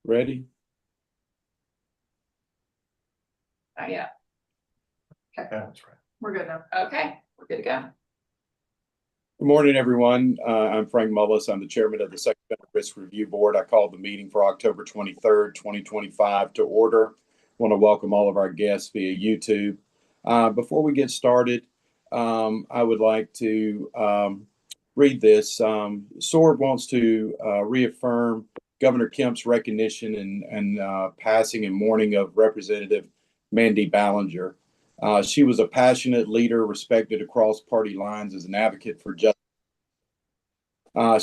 Ready? Yeah. Okay. That's right. We're good now. Okay, we're good to go. Good morning, everyone. I'm Frank Mullis. I'm the chairman of the Sex Offender Risk Review Board. I called the meeting for October 23rd, 2025 to order. I want to welcome all of our guests via YouTube. Before we get started, I would like to read this. SORB wants to reaffirm Governor Kemp's recognition and passing and mourning of Representative Mandy Ballinger. She was a passionate leader, respected across party lines as an advocate for justice.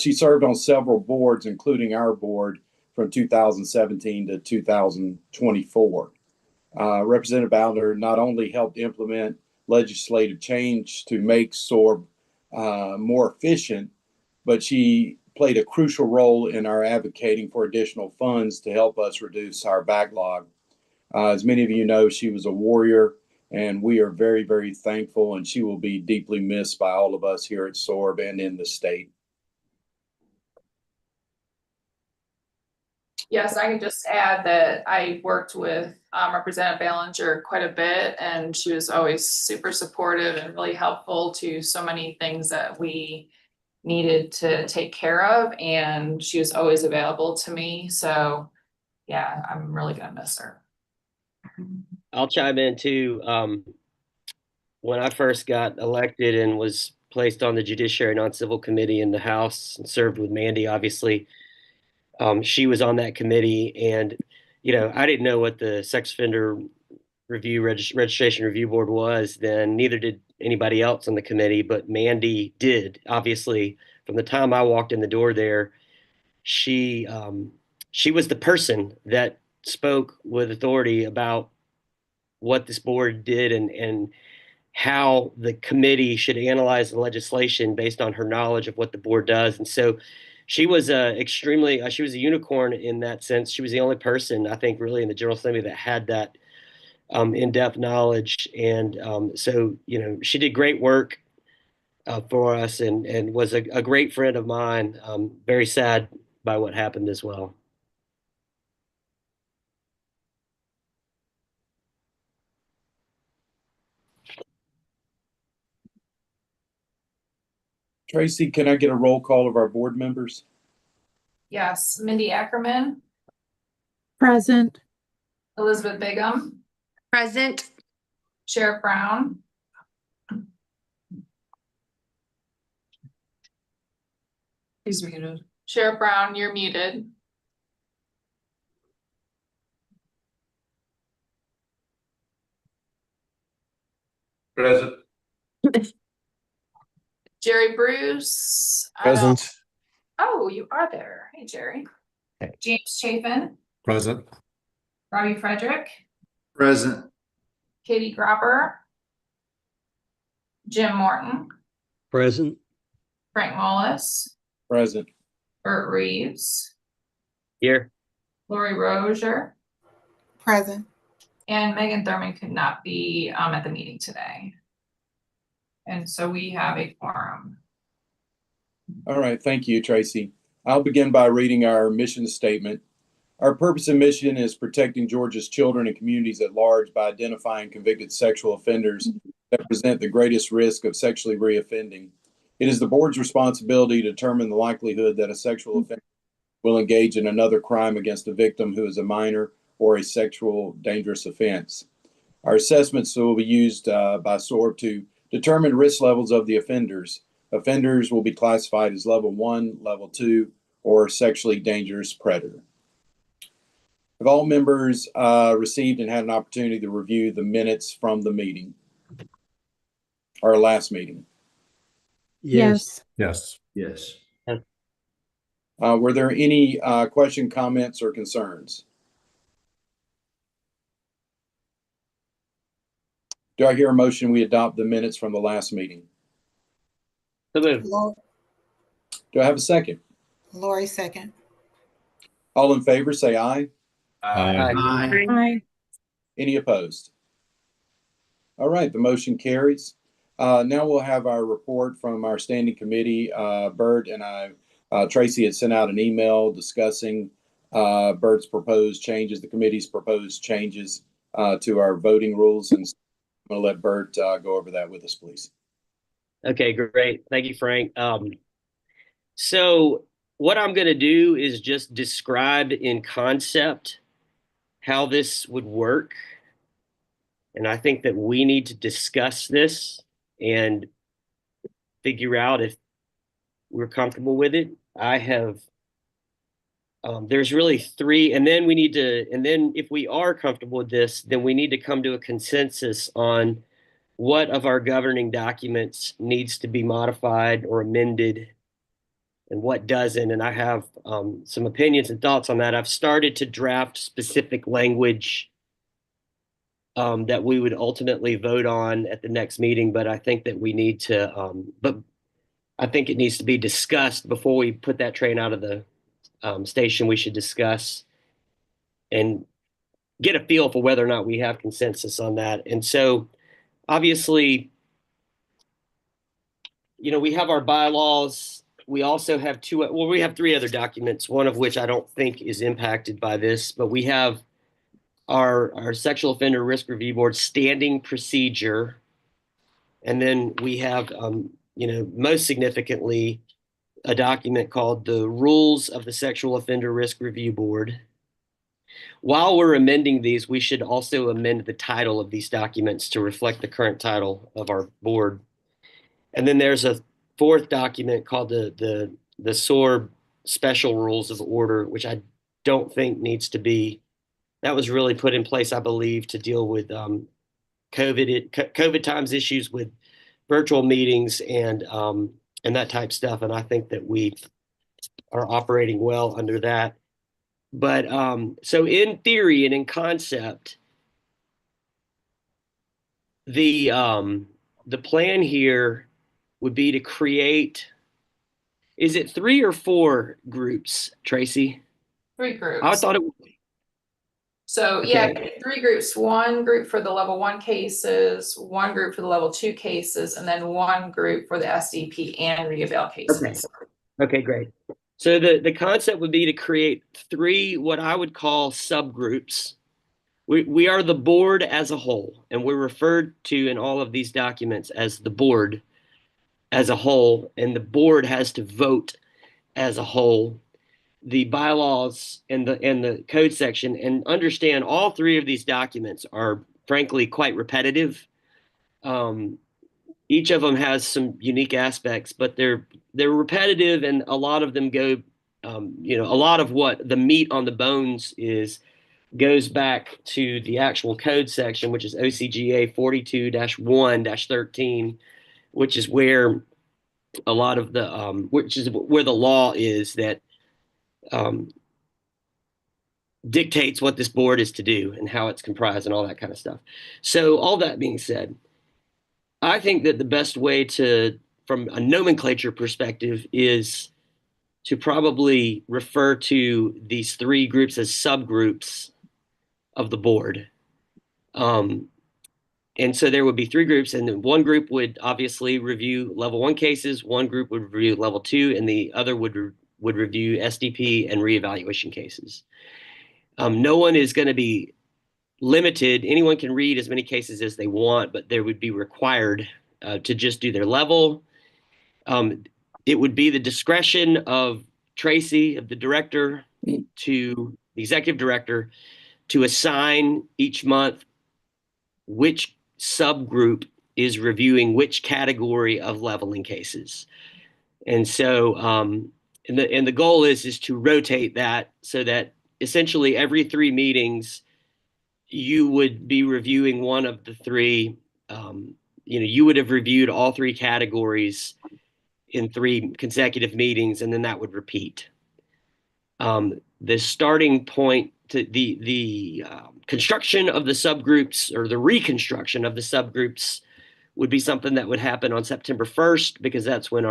She served on several boards, including our board from 2017 to 2024. Representative Ballinger not only helped implement legislative change to make SORB more efficient, but she played a crucial role in our advocating for additional funds to help us reduce our backlog. As many of you know, she was a warrior, and we are very, very thankful, and she will be deeply missed by all of us here at SORB and in the state. Yes, I can just add that I worked with Representative Ballinger quite a bit, and she was always super supportive and really helpful to so many things that we needed to take care of, and she was always available to me. So yeah, I'm really gonna miss her. I'll chime in too. When I first got elected and was placed on the Judiciary Non-Civil Committee in the House and served with Mandy, obviously, she was on that committee, and I didn't know what the Sex Offender Review Registration Review Board was then. Neither did anybody else on the committee, but Mandy did. Obviously, from the time I walked in the door there, she was the person that spoke with authority about what this board did and how the committee should analyze the legislation based on her knowledge of what the board does. And so she was she was a unicorn in that sense. She was the only person, I think, really in the General Assembly that had that in-depth knowledge. And so, she did great work for us and was a great friend of mine. Very sad by what happened as well. Tracy, can I get a roll call of our board members? Yes, Mindy Ackerman, Present. Elizabeth Bigham, Present. Sheriff Brown, he's muted. Sheriff Brown, you're muted. Present. Jerry Bruce. Present. Oh, you are there. Hey, Jerry. Hey. James Chapin, Present. Robbie Frederick, Present. Katie Gropper, Jim Morton, Present. Frank Mullis, Present. Bert Reeves, Here. Lori Rozier, Present. and Megan Thurman could not be at the meeting today. And so we have a quorum. All right, thank you, Tracy. I'll begin by reading our mission statement. Our purpose and mission is protecting Georgia's children and communities at large by identifying convicted sexual offenders that present the greatest risk of sexually reoffending. It is the board's responsibility to determine the likelihood that a sexual offender will engage in another crime against a victim who is a minor or a sexual dangerous offense. Our assessments will be used by SORB to determine risk levels of the offenders. Offenders will be classified as level 1, level 2, or sexually dangerous predator. Have all members received and had an opportunity to review the minutes from the meeting, our last meeting? Yes. Yes. Yes. Were there any question, comments, or concerns? Do I hear a motion we adopt the minutes from the last meeting? So moved. Do I have a second? Lori, second. All in favor, say aye. Aye. Any opposed? All right, the motion carries. Now we'll have our report from our standing committee. Bert and Tracy had sent out an email discussing Bert's proposed changes, the committee's proposed changes to our voting rules. And I'm going to let Bert go over that with us, please. Okay, great. Thank you, Frank. So what I'm going to do is just describe in concept how this would work. And I think that we need to discuss this and figure out if we're comfortable with it. I have, there's really three, and then if we are comfortable with this, then we need to come to a consensus on what of our governing documents needs to be modified or amended and what doesn't. And I have some opinions and thoughts on that. I've started to draft specific language that we would ultimately vote on at the next meeting, but I think that we need to, but I think it needs to be discussed before we put that train out of the station. We should discuss and get a feel for whether or not we have consensus on that. And so obviously, you know, we have our bylaws. We also have we have three other documents, one of which I don't think is impacted by this, but we have our Sexual Offender Risk Review Board standing procedure. And then we have, you know, most significantly, a document called the Rules of the Sexual Offender Risk Review Board. While we're amending these, we should also amend the title of these documents to reflect the current title of our board. And then there's a fourth document called the SOAR Special Rules of Order, which I don't think needs to be, that was really put in place, I believe, to deal with COVID times issues with virtual meetings and that type stuff. And I think that we are operating well under that. But so in theory and in concept, the plan here would be to create, is it 3 or 4 groups, Tracy? 3 groups. I thought it. So yeah, 3 groups, 1 group for the level 1 cases, 1 group for the level 2 cases, and then 1 group for the SDP and reeval cases. Okay, great. So the concept would be to create 3 what I would call subgroups. We are the board as a whole, and we're referred to in all of these documents as the board as a whole, and the board has to vote as a whole. The bylaws and the code section, and understand all 3 of these documents are frankly quite repetitive. Each of them has some unique aspects, but they're repetitive, and a lot of them go, you know, a lot of what the meat on the bones goes back to the actual code section, which is OCGA 42-1-13, which is where a lot of the which is where the law is that dictates what this board is to do and how it's comprised and all that kind of stuff. So all that being said, I think that the best way to, from a nomenclature perspective, is to probably refer to these 3 groups as subgroups of the board. And so there would be 3 groups, and then 1 group would obviously review level 1 cases, 1 group would review level 2, and the other would review SDP and reevaluation cases. No one is going to be limited. Anyone can read as many cases as they want, but they would be required to just do their level. It would be the discretion of Tracy, of the director, to the executive director, to assign each month which subgroup is reviewing which category of leveling cases. And so, and the goal is to rotate that so that essentially every 3 meetings, you would be reviewing one of the 3, you know, you would have reviewed all 3 categories in 3 consecutive meetings, and then that would repeat. The starting point to the construction of the subgroups, or the reconstruction of the subgroups, would be something that would happen on September 1st, because that's when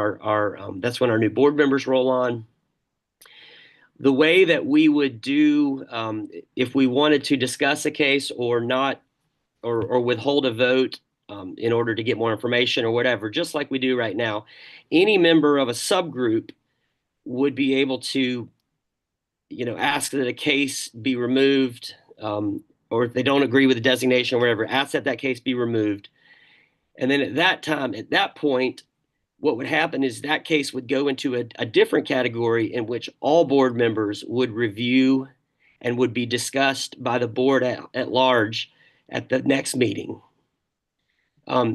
that's when our new board members roll on. The way that we would do, if we wanted to discuss a case or not, or withhold a vote in order to get more information or whatever, just like we do right now, any member of a subgroup would be able to ask that a case be removed, or if they don't agree with the designation or whatever, ask that that case be removed. And then at that point, what would happen is that case would go into a different category in which all board members would review and would be discussed by the board at large at the next meeting.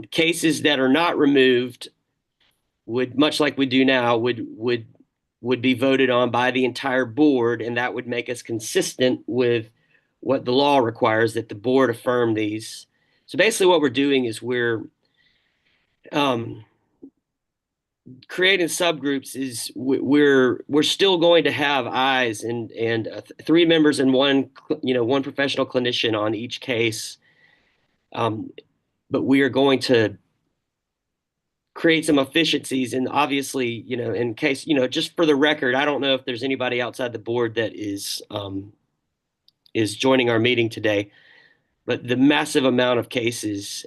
Cases that are not removed would, much like we do now, would be voted on by the entire board, and that would make us consistent with what the law requires, that the board affirm these. So basically what we're doing is we're creating subgroups. Is we're still going to have eyes and 3 members and one professional clinician on each case, but we are going to create some efficiencies. And obviously, in case, just for the record, I don't know if there's anybody outside the board that is joining our meeting today, but the massive amount of cases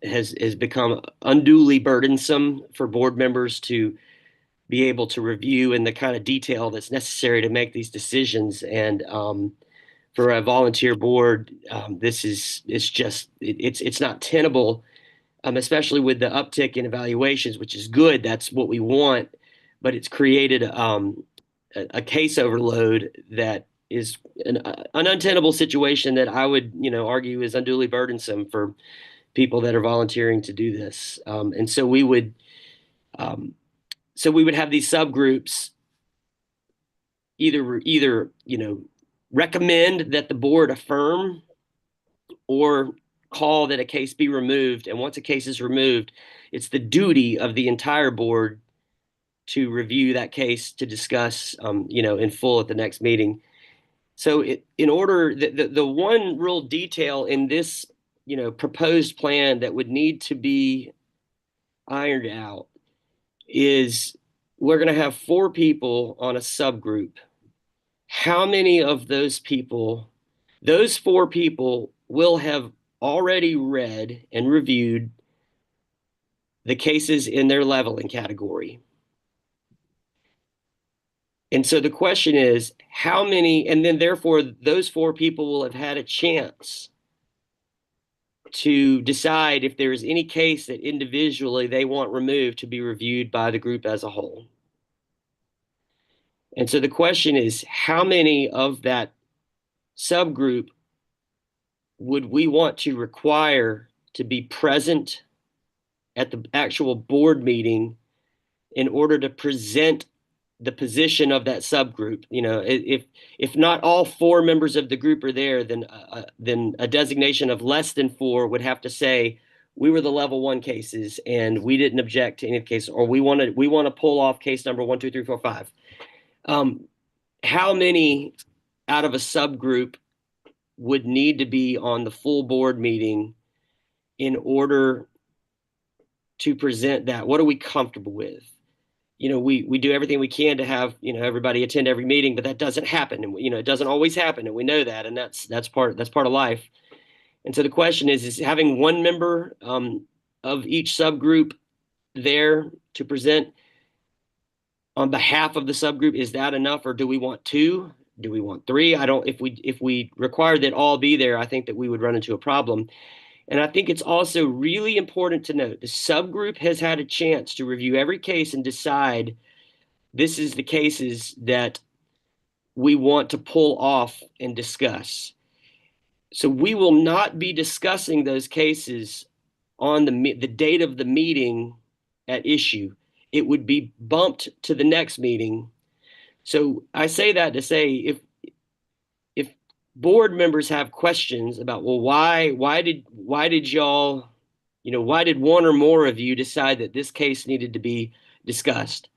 has become unduly burdensome for board members to be able to review in the kind of detail that's necessary to make these decisions. And for a volunteer board, it's not tenable, especially with the uptick in evaluations, which is good. That's what we want, but it's created a case overload that is an untenable situation that I would, argue is unduly burdensome for people that are volunteering to do this. And so we would have these subgroups either recommend that the board affirm or call that a case be removed. And once a case is removed, it's the duty of the entire board to review that case, to discuss, in full at the next meeting. So in order, the one real detail in this, proposed plan that would need to be ironed out is we're going to have 4 people on a subgroup. How many of those 4 people will have already read and reviewed the cases in their leveling category? And so the question is, how many, and then therefore those 4 people will have had a chance to decide if there is any case that individually they want removed to be reviewed by the group as a whole. And so the question is, how many of that subgroup would we want to require to be present at the actual board meeting in order to present the position of that subgroup? If not all 4 members of the group are there, then a designation of less than 4 would have to say, we were the level 1 cases and we didn't object to any case, or we want to pull off case number 1, 2, 3, 4, 5. How many out of a subgroup would need to be on the full board meeting in order to present that? What are we comfortable with? We do everything we can to have, everybody attend every meeting, but that doesn't happen. And, it doesn't always happen. And we know that, and that's part of life. And so the question is having 1 member of each subgroup there to present on behalf of the subgroup, is that enough? Or do we want 2? Do we want 3? If we require that all be there, I think that we would run into a problem. And I think it's also really important to note the subgroup has had a chance to review every case and decide this is the cases that we want to pull off and discuss. So we will not be discussing those cases on the date of the meeting at issue. It would be bumped to the next meeting. So I say that to say, if board members have questions about, well, why did y'all, why did 1 or more of you decide that this case needed to be discussed?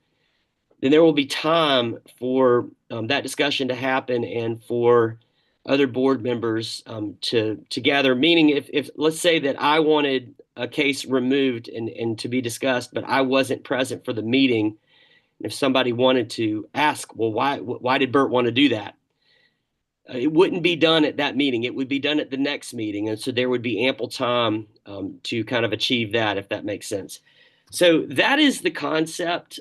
Then there will be time for that discussion to happen and for other board members to gather. Meaning, if let's say that I wanted a case removed and to be discussed, but I wasn't present for the meeting, and if somebody wanted to ask, well, why did Bert want to do that? It wouldn't be done at that meeting. It would be done at the next meeting. And so there would be ample time to kind of achieve that, if that makes sense. So that is the concept.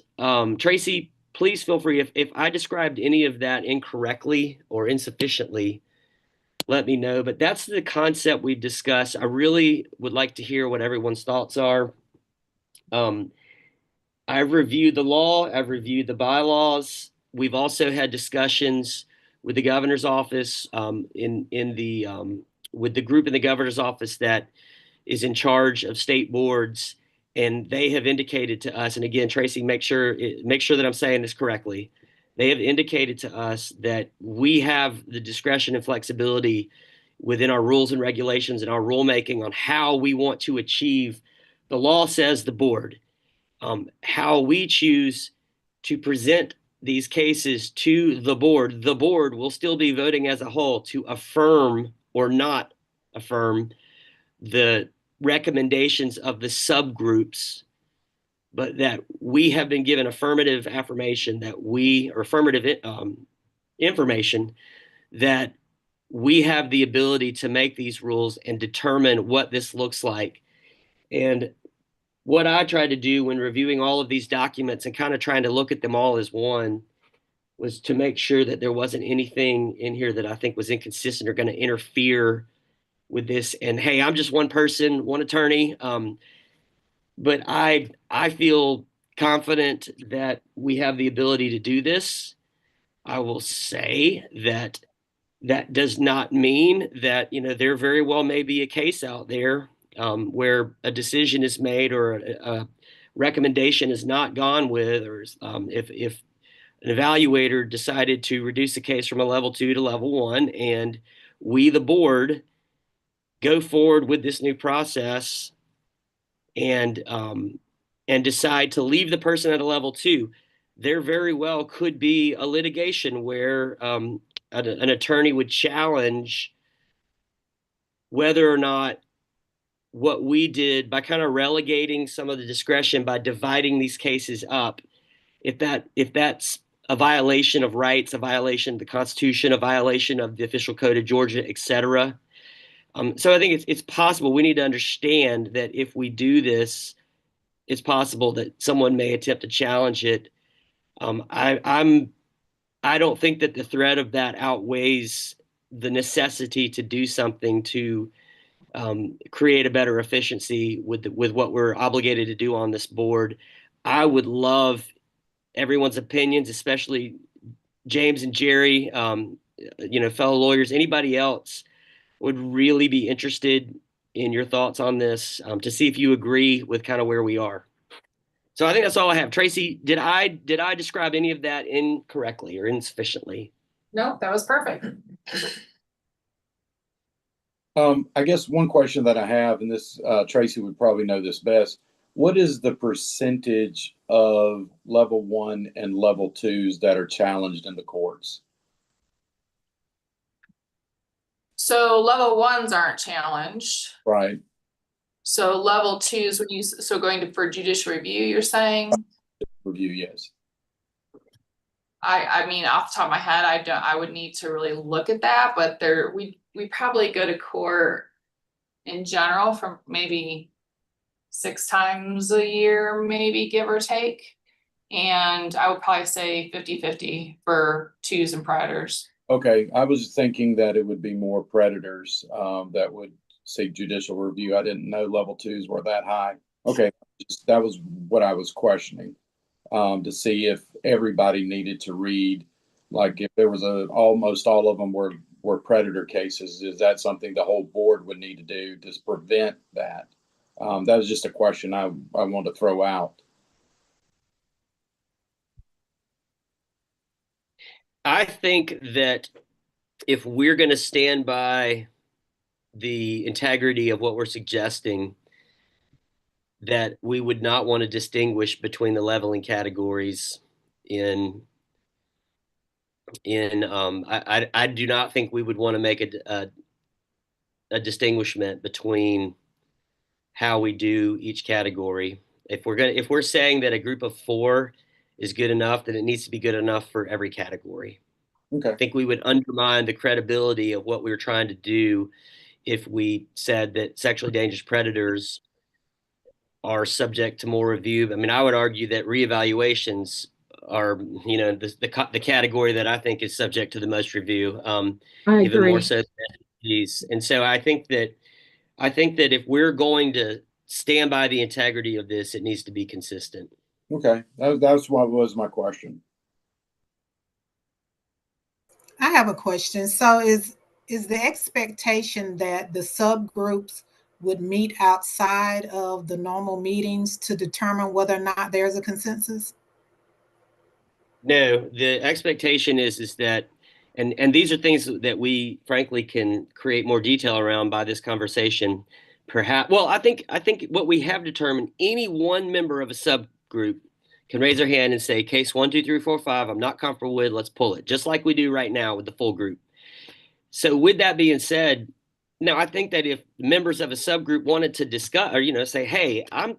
Tracy please feel free, if I described any of that incorrectly or insufficiently, let me know. But that's the concept we discussed. I really would like to hear what everyone's thoughts are. I've reviewed the law, I've reviewed the bylaws. We've also had discussions with the governor's office, with the group in the governor's office that is in charge of state boards, and they have indicated to us, and again, Tracy, make sure that I'm saying this correctly. They have indicated to us that we have the discretion and flexibility within our rules and regulations and our rulemaking on how we want to achieve. The law says the board. How we choose to present these cases to the board will still be voting as a whole to affirm or not affirm the recommendations of the subgroups, but that we have been given affirmative affirmation that information that we have the ability to make these rules and determine what this looks like. And what I tried to do when reviewing all of these documents and kind of trying to look at them all as one was to make sure that there wasn't anything in here that I think was inconsistent or going to interfere with this. And hey, I'm just one person, one attorney, but I feel confident that we have the ability to do this. I will say that that does not mean that, there very well may be a case out there where a decision is made or a recommendation is not gone with, or if an evaluator decided to reduce the case from a level 2 to level 1, and we, the board, go forward with this new process and decide to leave the person at a level 2, there very well could be a litigation where an attorney would challenge whether or not what we did by kind of relegating some of the discretion by dividing these cases up, if that's a violation of rights, a violation of the Constitution, a violation of the official code of Georgia, etc. So I think it's possible. We need to understand that if we do this, it's possible that someone may attempt to challenge it. I don't think that the threat of that outweighs the necessity to do something to create a better efficiency with what we're obligated to do on this board. I would love everyone's opinions, especially James and Jerry, fellow lawyers, anybody else would really be interested in your thoughts on this, to see if you agree with kind of where we are. So I think that's all I have. Tracy, did I describe any of that incorrectly or insufficiently? No, that was perfect. I guess one question that I have, and this Tracy would probably know this best, what is the percentage of level 1 and level 2s that are challenged in the courts? So level 1s aren't challenged. Right. So level 2s, going for judicial review, you're saying? Review, yes. I mean, off the top of my head, I would need to really look at that, but we probably go to court in general from maybe 6 times a year, maybe, give or take. And I would probably say 50-50 for 2s and predators. Okay, I was thinking that it would be more predators that would seek judicial review. I didn't know level 2s were that high. Okay, that was what I was questioning, to see if everybody needed to read, like if there was almost all of them were predator cases. Is that something the whole board would need to do to prevent that? That was just a question I wanted to throw out. I think that if we're going to stand by the integrity of what we're suggesting, that we would not want to distinguish between the leveling categories I do not think we would want to make a distinguishment between how we do each category. If we're saying that a group of 4 is good enough, then it needs to be good enough for every category. Okay. I think we would undermine the credibility of what we were trying to do if we said that sexually dangerous predators are subject to more review. I mean, I would argue that reevaluations the category that I think is subject to the most review. I Even more agree. so than SDGs. And so I think that if we're going to stand by the integrity of this, it needs to be consistent. Okay, that's what was my question. I have a question. So is the expectation that the subgroups would meet outside of the normal meetings to determine whether or not there's a consensus? No, the expectation is that, and these are things that we frankly can create more detail around by this conversation. Perhaps, well, I think what we have determined, any one member of a subgroup can raise their hand and say, case 1, 2, 3, 4, 5, I'm not comfortable with, let's pull it, just like we do right now with the full group. So with that being said, now I think that if members of a subgroup wanted to discuss or, say, hey, I'm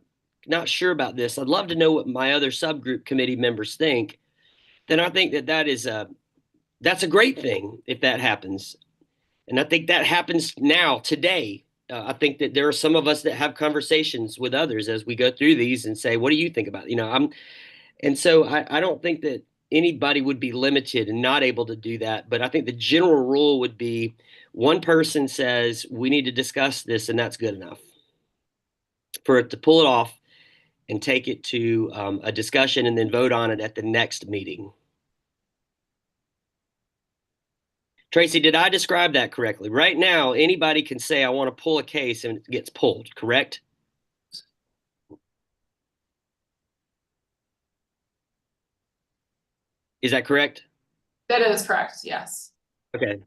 not sure about this, I'd love to know what my other subgroup committee members think, then I think that's a great thing if that happens. And I think that happens now, today. I think that there are some of us that have conversations with others as we go through these and say, what do you think about it? And so I don't think that anybody would be limited and not able to do that. But I think the general rule would be one person says, we need to discuss this, and that's good enough for it to pull it off and take it to a discussion and then vote on it at the next meeting. Tracy, did I describe that correctly? Right now, anybody can say, I want to pull a case and it gets pulled, correct? Is that correct? That is correct, yes. Okay.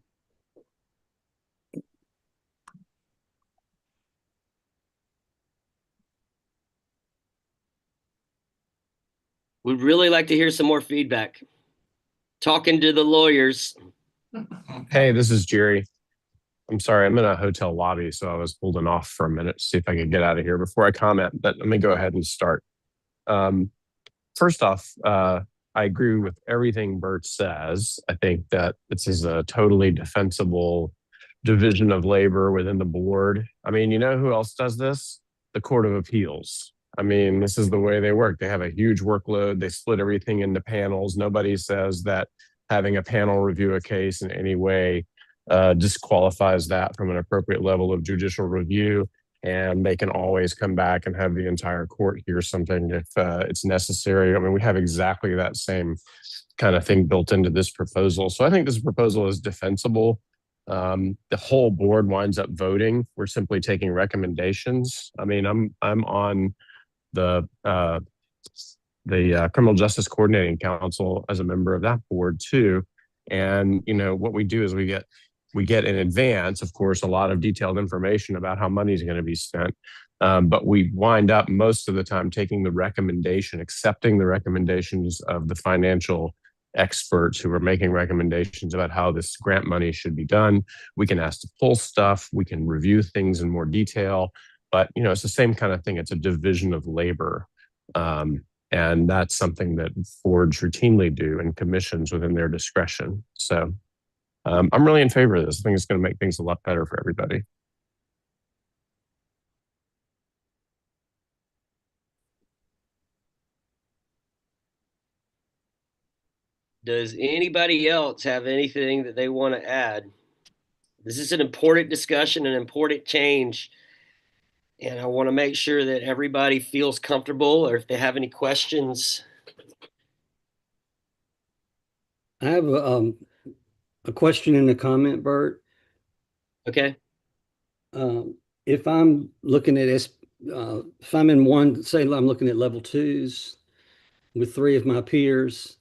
We'd really like to hear some more feedback. Talking to the lawyers. Hey, this is Jerry. I'm sorry, I'm in a hotel lobby, so I was holding off for a minute to see if I could get out of here before I comment, but let me go ahead and start. First off, I agree with everything Bert says. I think that this is a totally defensible division of labor within the board. I mean, you know who else does this? The Court of Appeals. I mean, this is the way they work. They have a huge workload. They split everything into panels. Nobody says that having a panel review a case in any way disqualifies that from an appropriate level of judicial review. And they can always come back and have the entire court hear something if it's necessary. I mean, we have exactly that same kind of thing built into this proposal. So I think this proposal is defensible. The whole board winds up voting. We're simply taking recommendations. I mean, I'm on the Criminal Justice Coordinating Council as a member of that board too. And, what we do is we get in advance, of course, a lot of detailed information about how money is going to be spent. But we wind up most of the time taking the recommendation, accepting the recommendations of the financial experts who are making recommendations about how this grant money should be done. We can ask to pull stuff. We can review things in more detail. But, it's the same kind of thing. It's a division of labor. And that's something that boards routinely do and commissions within their discretion. So I'm really in favor of this. I think it's going to make things a lot better for everybody. Does anybody else have anything that they want to add? This is an important discussion, an important change. And I want to make sure that everybody feels comfortable, or if they have any questions. I have a question and a comment, Bert. Okay. If I'm looking at if I'm in one, say I'm looking at level 2s with 3 of my peers,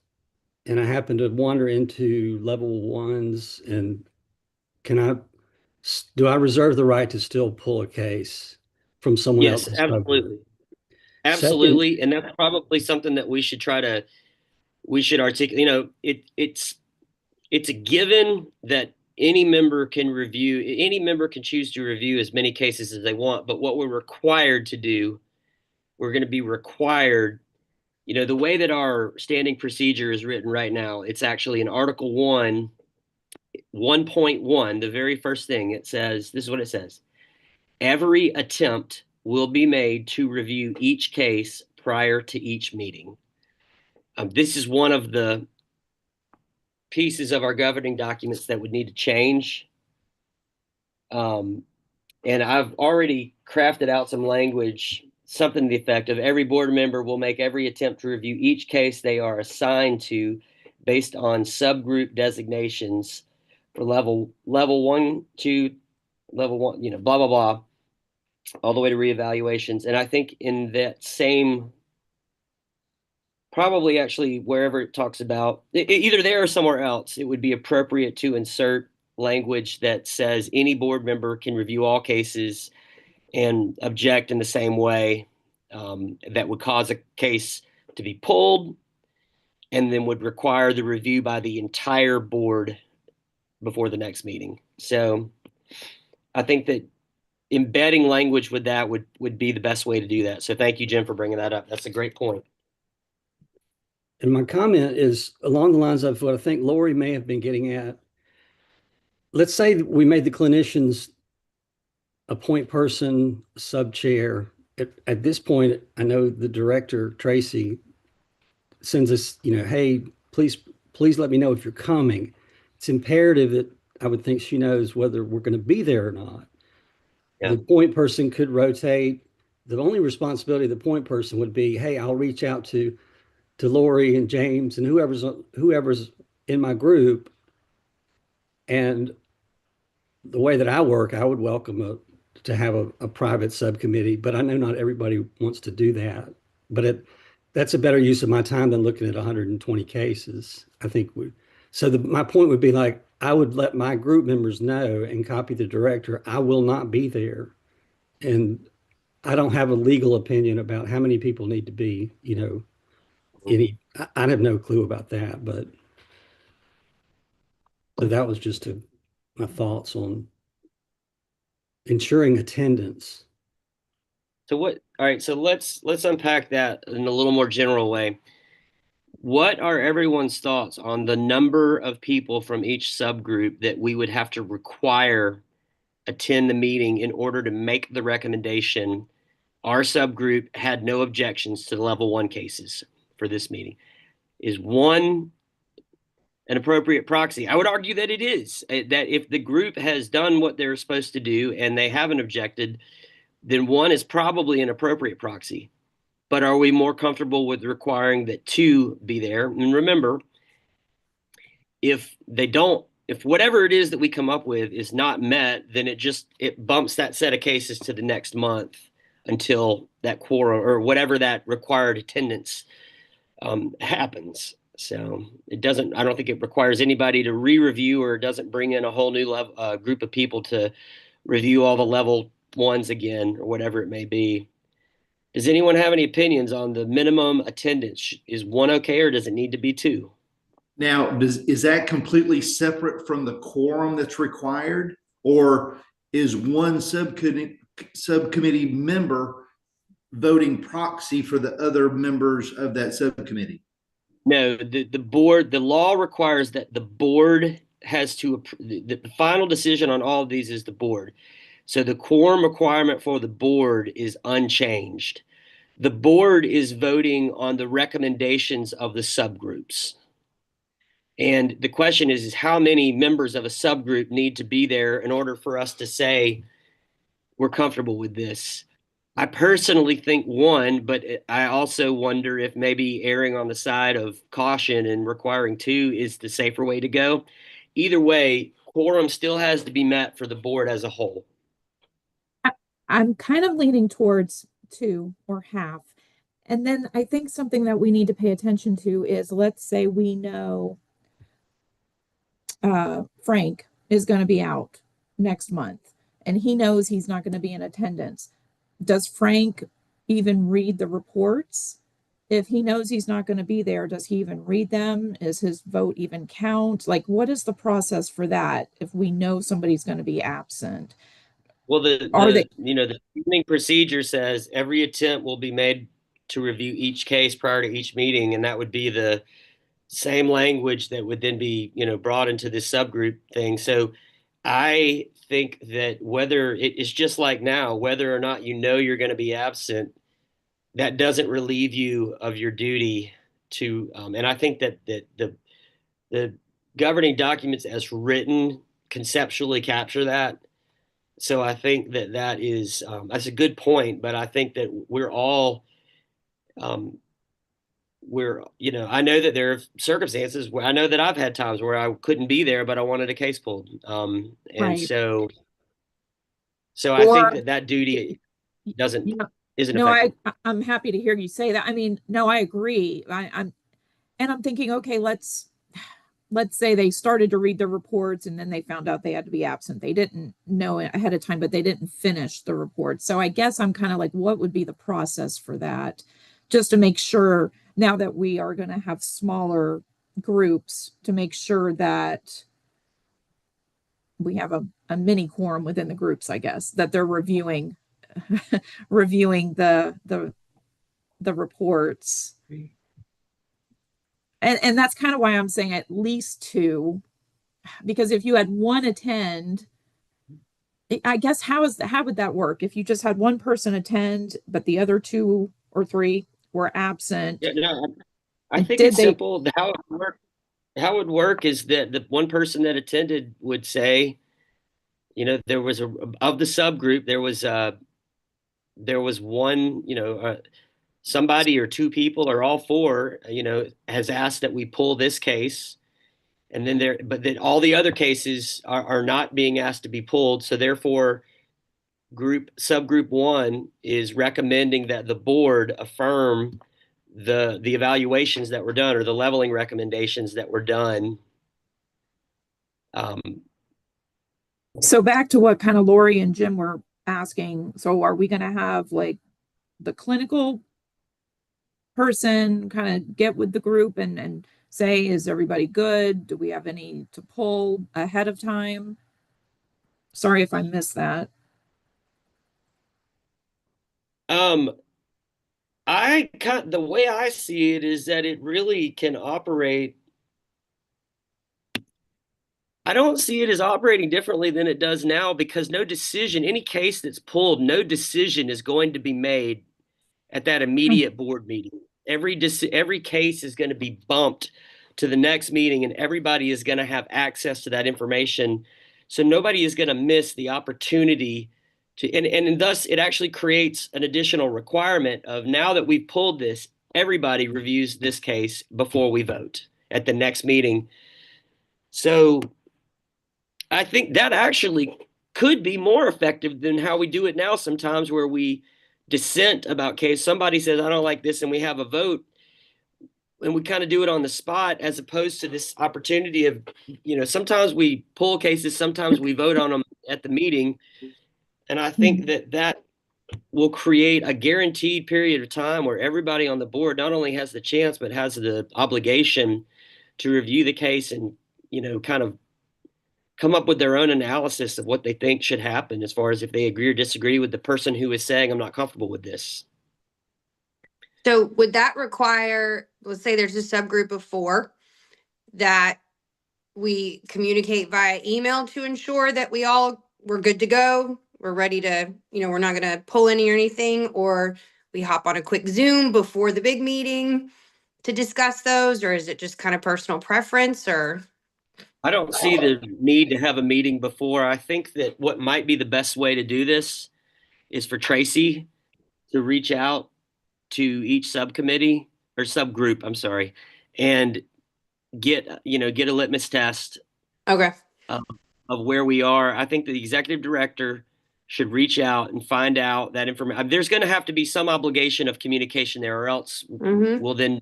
and I happen to wander into level 1s, and do I reserve the right to still pull a case from someone else? Yes, absolutely. Absolutely. And that's probably something that we should articulate. It's a given that any member can choose to review as many cases as they want. But what we're required to do, we're going to be required, the way that our standing procedure is written right now, it's actually in Article 1, 1.1, the very first thing. It says, this is what it says: every attempt will be made to review each case prior to each meeting. This is one of the pieces of our governing documents that would need to change. And I've already crafted out some language, something to the effect of every board member will make every attempt to review each case they are assigned to based on subgroup designations for level 1, 2, level 1, blah, blah, blah, all the way to reevaluations. And I think in that same, probably actually wherever it talks about, either there or somewhere else, it would be appropriate to insert language that says any board member can review all cases and object in the same way, that would cause a case to be pulled and then would require the review by the entire board before the next meeting. So I think that embedding language with that would be the best way to do that. So thank you, Jim, for bringing that up. That's a great point. And my comment is along the lines of what I think Lori may have been getting at. Let's say that we made the clinicians a point person, sub-chair. At this point, I know the director, Tracy, sends us, hey, please let me know if you're coming. It's imperative that I would think she knows whether we're going to be there or not. Yeah. The point person could rotate. The only responsibility of the point person would be, hey, I'll reach out to Lori and James and whoever's in my group. And the way that I work, I would welcome to have a private subcommittee, but I know not everybody wants to do that. But that's a better use of my time than looking at 120 cases. I think my point would be like, I would let my group members know and copy the director, I will not be there. And I don't have a legal opinion about how many people need to be, I have no clue about that, but so that was just my thoughts on ensuring attendance. So all right, so let's unpack that in a little more general way. What are everyone's thoughts on the number of people from each subgroup that we would have to require attend the meeting in order to make the recommendation? Our subgroup had no objections to the level 1 cases for this meeting. Is 1 an appropriate proxy? I would argue that it is. That if the group has done what they're supposed to do and they haven't objected, then 1 is probably an appropriate proxy. But are we more comfortable with requiring that 2 be there? And remember, if whatever it is that we come up with is not met, then it bumps that set of cases to the next month until that quorum or whatever that required attendance happens. So I don't think it requires anybody to re-review, or it doesn't bring in a whole new group of people to review all the level 1s again, or whatever it may be. Does anyone have any opinions on the minimum attendance? Is 1 okay, or does it need to be 2? Now, is that completely separate from the quorum that's required, or is 1 subcommittee member voting proxy for the other members of that subcommittee? No, the law requires that the board has to the final decision on all of these is the board. So the quorum requirement for the board is unchanged. The board is voting on the recommendations of the subgroups. And the question is how many members of a subgroup need to be there in order for us to say we're comfortable with this? I personally think 1, but I also wonder if maybe erring on the side of caution and requiring 2 is the safer way to go. Either way, quorum still has to be met for the board as a whole. I'm kind of leaning towards 2 or half. And then I think something that we need to pay attention to is, let's say we know Frank is going to be out next month and he knows he's not going to be in attendance. Does Frank even read the reports? If he knows he's not going to be there, does he even read them? Is his vote even count? Like, what is the process for that if we know somebody's going to be absent? Well, the evening procedure says every attempt will be made to review each case prior to each meeting, and that would be the same language that would then be, brought into this subgroup thing. So I think that whether it's just like now, whether or not you're going to be absent, that doesn't relieve you of your duty to, and I think that the governing documents as written conceptually capture that. So I think that that is, that's a good point, but I think that we're all, I know that there are circumstances where I know that I've had times where I couldn't be there, but I wanted a case pulled. And Right. so I Or- think that that duty doesn't, Yeah. isn't No, effective. I'm happy to hear you say that. I mean, no, I agree. I'm thinking, okay, let's say they started to read the reports and then they found out they had to be absent. They didn't know it ahead of time, but they didn't finish the report. So I guess I'm kind of like, what would be the process for that? Just to make sure now that we are going to have smaller groups, to make sure that we have a mini quorum within the groups, I guess, that they're reviewing reviewing the reports. And that's kind of why I'm saying at least two, because if you had one attend, I guess how would that work? If you just had one person attend, but the other two or three were absent? Yeah, no, I think Did it's they- simple. How it would work is that the one person that attended would say, there was of the subgroup, there was one, somebody or two people or all four, has asked that we pull this case. And then but then all the other cases are not being asked to be pulled. So therefore, subgroup one is recommending that the board affirm the evaluations that were done, or the leveling recommendations that were done. So back to what kind of Lori and Jim were asking. So are we going to have like the clinical person kind of get with the group and say, is everybody good? Do we have any to pull ahead of time? Sorry if I missed that. The way I see it is that it really can operate. I don't see it as operating differently than it does now, because any case that's pulled, no decision is going to be made at that immediate board meeting. Every case is going to be bumped to the next meeting, and everybody is going to have access to that information. So nobody is going to miss the opportunity and thus it actually creates an additional requirement of, now that we've pulled this, everybody reviews this case before we vote at the next meeting. So I think that actually could be more effective than how we do it now sometimes, where we dissent about case. Somebody says, I don't like this, and we have a vote, and we kind of do it on the spot, as opposed to this opportunity of, sometimes we pull cases, sometimes we vote on them at the meeting. And I think that will create a guaranteed period of time where everybody on the board not only has the chance, but has the obligation to review the case and, kind of come up with their own analysis of what they think should happen, as far as if they agree or disagree with the person who is saying, I'm not comfortable with this. So would that require, let's say there's a subgroup of 4, that we communicate via email to ensure that we're good to go? We're ready to, we're not going to pull any or anything, or we hop on a quick Zoom before the big meeting to discuss those? Or is it just kind of personal preference? Or I don't see the need to have a meeting before. I think that what might be the best way to do this is for Tracy to reach out to each subcommittee or subgroup, I'm sorry, and get a litmus test okay, of where we are. I think the executive director should reach out and find out that information. There's going to have to be some obligation of communication there, or else we'll then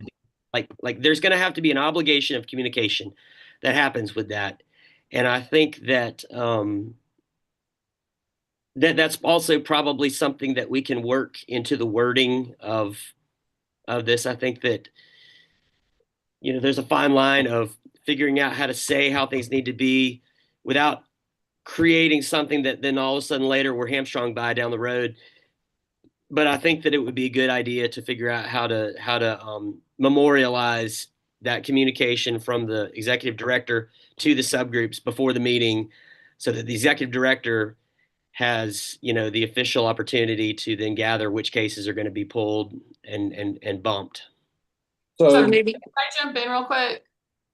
like there's going to have to be an obligation of communication that happens with that. And I think that that's also probably something that we can work into the wording of this. I think that there's a fine line of figuring out how to say how things need to be without creating something that then all of a sudden later we're hamstrung by down the road. But I think that it would be a good idea to figure out how to memorialize that communication from the executive director to the subgroups before the meeting, so that the executive director has, the official opportunity to then gather which cases are going to be pulled and bumped. So So, maybe if I jump in real quick,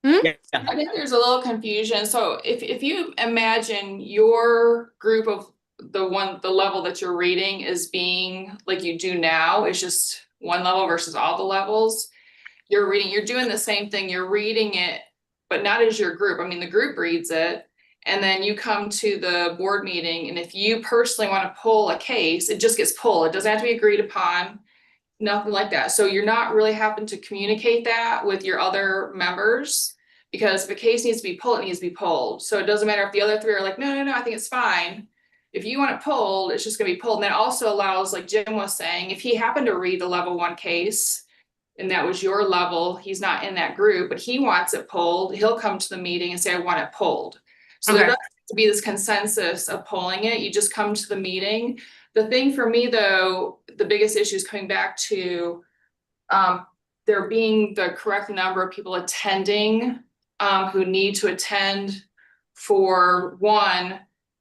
Yeah. I think there's a little confusion. So if you imagine your group of the level that you're reading is being like you do now, it's just one level versus all the levels. You're doing the same thing, you're reading it, but not as your group. I mean, the group reads it, and then you come to the board meeting, and if you personally want to pull a case, it just gets pulled. It doesn't have to be agreed upon, nothing like that. So you're not really having to communicate that with your other members, because if a case needs to be pulled, it needs to be pulled. So it doesn't matter if the other three are like, no, I think it's fine. If you want it pulled, it's just gonna be pulled. And that also allows, like Jim was saying, if he happened to read the level 1 case, and that was your level, he's not in that group, but he wants it pulled, he'll come to the meeting and say, I want it pulled. So there Okay. doesn't have to be this consensus of pulling it, you just come to the meeting. The thing for me, though, the biggest issue is coming back to there being the correct number of people attending who need to attend for one,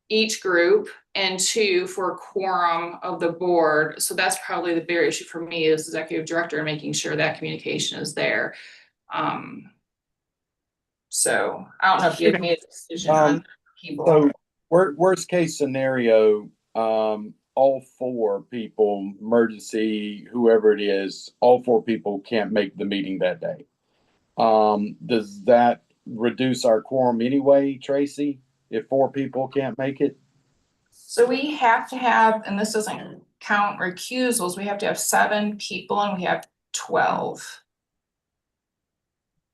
each group, and two, for a quorum of the board. So that's probably the bigger issue for me as executive director, and making sure that communication is there. So I don't know if you had made a decision on people. so worst case scenario, all 4 people, emergency, whoever it is, all 4 people can't make the meeting that day. Does that reduce our quorum anyway, Tracy, if 4 people can't make it? So we have to have, and this doesn't count recusals, we have to have 7 people and we have 12.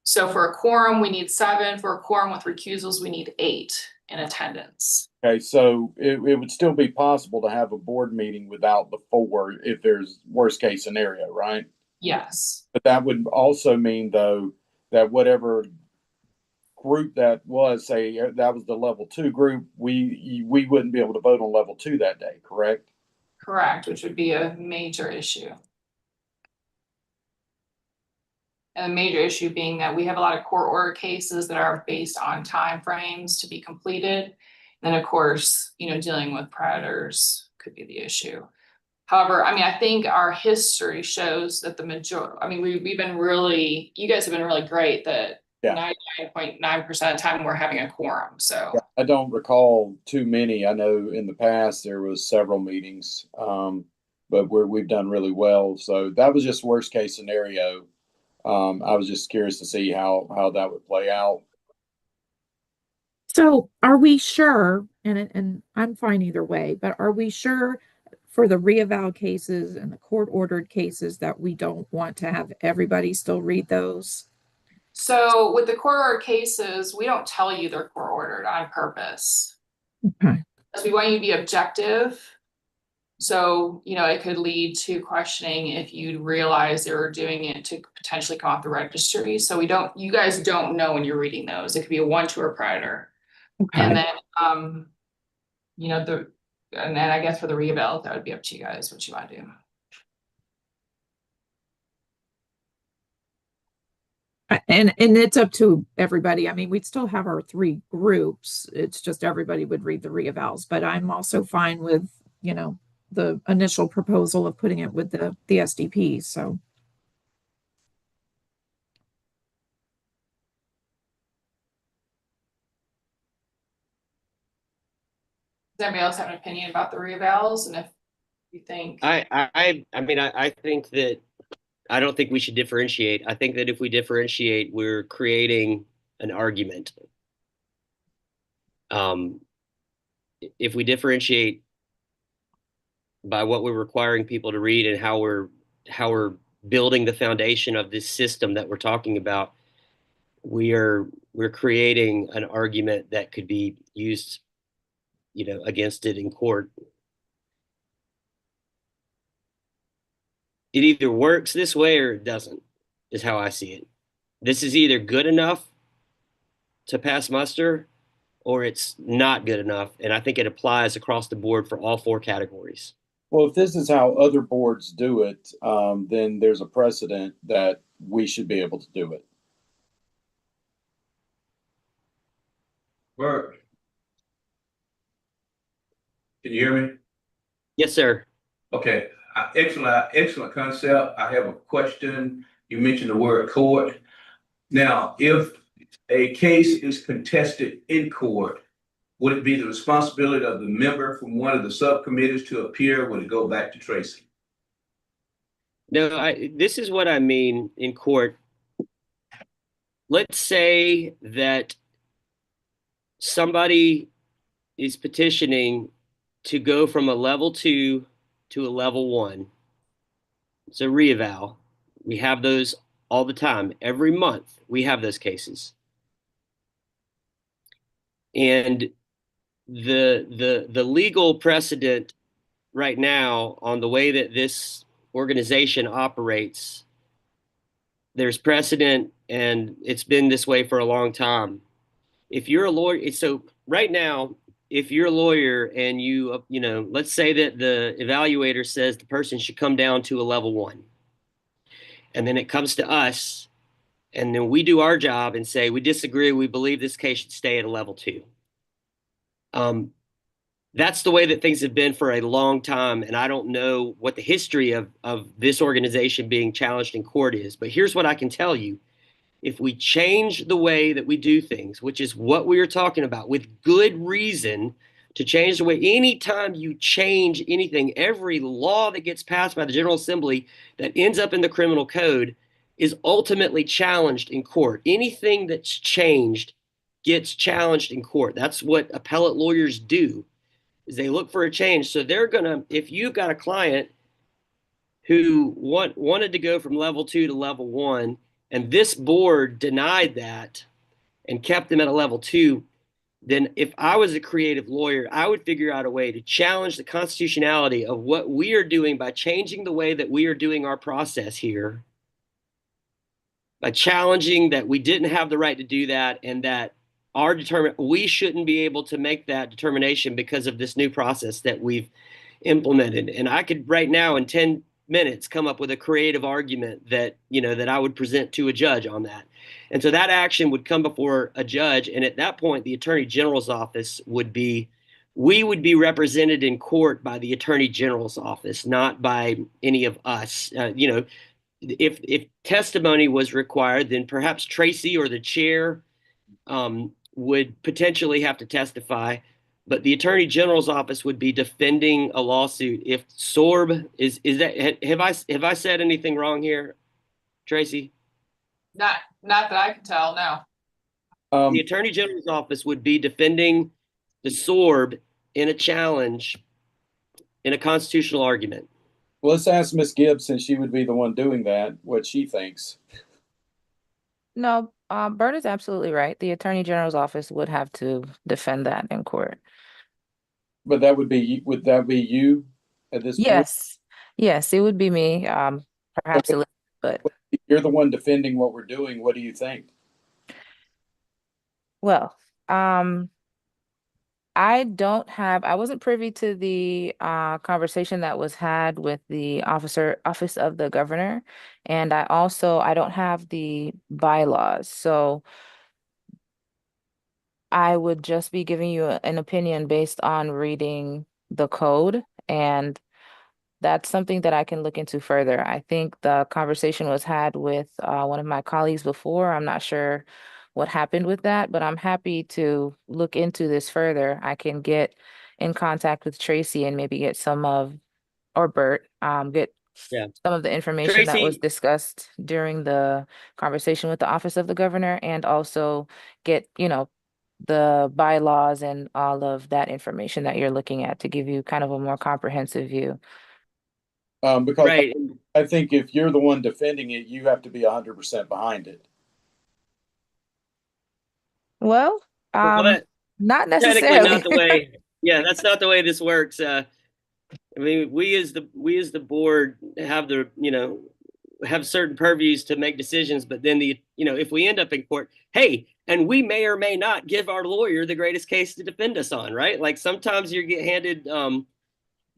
So for a quorum, we need 7. For a quorum with recusals, we need 8 in attendance. Okay, so it would still be possible to have a board meeting without the 4 if there's worst case scenario, right? Yes. But that would also mean, though, that whatever group that was, say that was the level 2 group, we wouldn't be able to vote on level 2 that day, correct? Correct, which would be a major issue. And the major issue being that we have a lot of court order cases that are based on timeframes to be completed. And of course, dealing with predators could be the issue. However, I mean, I think our history shows that we've been really, you guys have been really great that 99.9% of the time we're having a quorum, so. I don't recall too many. I know in the past there was several meetings, but we've done really well. So that was just worst case scenario. I was just curious to see how that would play out. So are we sure, and I'm fine either way, but are we sure for the reeval cases and the court ordered cases that we don't want to have everybody still read those? So with the court order cases, we don't tell you they're court ordered on purpose. Okay. Because we want you to be objective. So, it could lead to questioning if you'd realize they were doing it to potentially come off the registry. So you guys don't know when you're reading those. It could be a 1, 2, or predator. Okay. And then, and then I guess for the reeval, that would be up to you guys what you want to do. And it's up to everybody. I mean, we'd still have our 3 groups. It's just everybody would read the reevals, but I'm also fine with, the initial proposal of putting it with the SDP. So. Does anybody else have an opinion about the reevals? And if you think. I mean, I think that I don't think we should differentiate. I think that if we differentiate, we're creating an argument. If we differentiate by what we're requiring people to read and how we're building the foundation of this system that we're talking about, we're creating an argument that could be used, against it in court. It either works this way or it doesn't, is how I see it. This is either good enough to pass muster or it's not good enough. And I think it applies across the board for all 4 categories. Well, if this is how other boards do it, then there's a precedent that we should be able to do it. Bert, can you hear me? Yes, sir. Okay, excellent concept. I have a question. You mentioned the word court. Now, if a case is contested in court, would it be the responsibility of the member from one of the subcommittees to appear? Would it go back to Tracy? No, this is what I mean in court. Let's say that somebody is petitioning to go from a level 2 to a level 1. It's a reeval. We have those all the time. Every month we have those cases. And the legal precedent right now on the way that this organization operates, there's precedent, and it's been this way for a long time. If you're a lawyer, so right now, if you're a lawyer and you know, let's say that the evaluator says the person should come down to a level 1, and then it comes to us, and then we do our job and say, we disagree, we believe this case should stay at a level 2. That's the way that things have been for a long time, and I don't know what the history of this organization being challenged in court is, but here's what I can tell you. If we change the way that we do things, which is what we are talking about, with good reason to change the way, anytime you change anything, every law that gets passed by the General Assembly that ends up in the criminal code is ultimately challenged in court. Anything that's changed gets challenged in court. That's what appellate lawyers do, is they look for a change. So they're gonna, if you've got a client who wanted to go from level 2 to level 1, and this board denied that and kept them at a level 2, then if I was a creative lawyer, I would figure out a way to challenge the constitutionality of what we are doing by changing the way that we are doing our process here, by challenging that we didn't have the right to do that, and that we shouldn't be able to make that determination because of this new process that we've implemented. And I could right now in 10 minutes come up with a creative argument that, you know, that I would present to a judge on that. And so that action would come before a judge. And at that point, the Attorney General's office we would be represented in court by the Attorney General's office, not by any of us. You know, if testimony was required, then perhaps Tracy or the chair would potentially have to testify, but the Attorney General's office would be defending a lawsuit. If SORB is that, have I said anything wrong here, Tracy? Not that I can tell, no. The Attorney General's office would be defending the SORB in a challenge, in a constitutional argument. Well, let's ask Ms. Gibbs, since she would be the one doing that, what she thinks. No, Bert is absolutely right. The Attorney General's office would have to defend that in court. But that would that be you at this point? Yes, it would be me. Perhaps a little, but You're the one defending what we're doing. What do you think? well, I wasn't privy to the conversation that was had with the office of the governor, and I don't have the bylaws, so I would just be giving you an opinion based on reading the code, and that's something that I can look into further. I think the conversation was had with one of my colleagues before. I'm not sure what happened with that, but I'm happy to look into this further. I can get in contact with Tracy and maybe get or Bert, get some of the information that was discussed during the conversation with the office of the governor, and also get, the bylaws and all of that information that you're looking at to give you kind of a more comprehensive view. Because I think if you're the one defending it, you have to be 100% behind it. Well, not necessarily. Not the way. Yeah, that's not the way this works. I mean, we as the board have have certain purviews to make decisions, but then if we end up in court, hey, and we may or may not give our lawyer the greatest case to defend us on, right? Like sometimes you get handed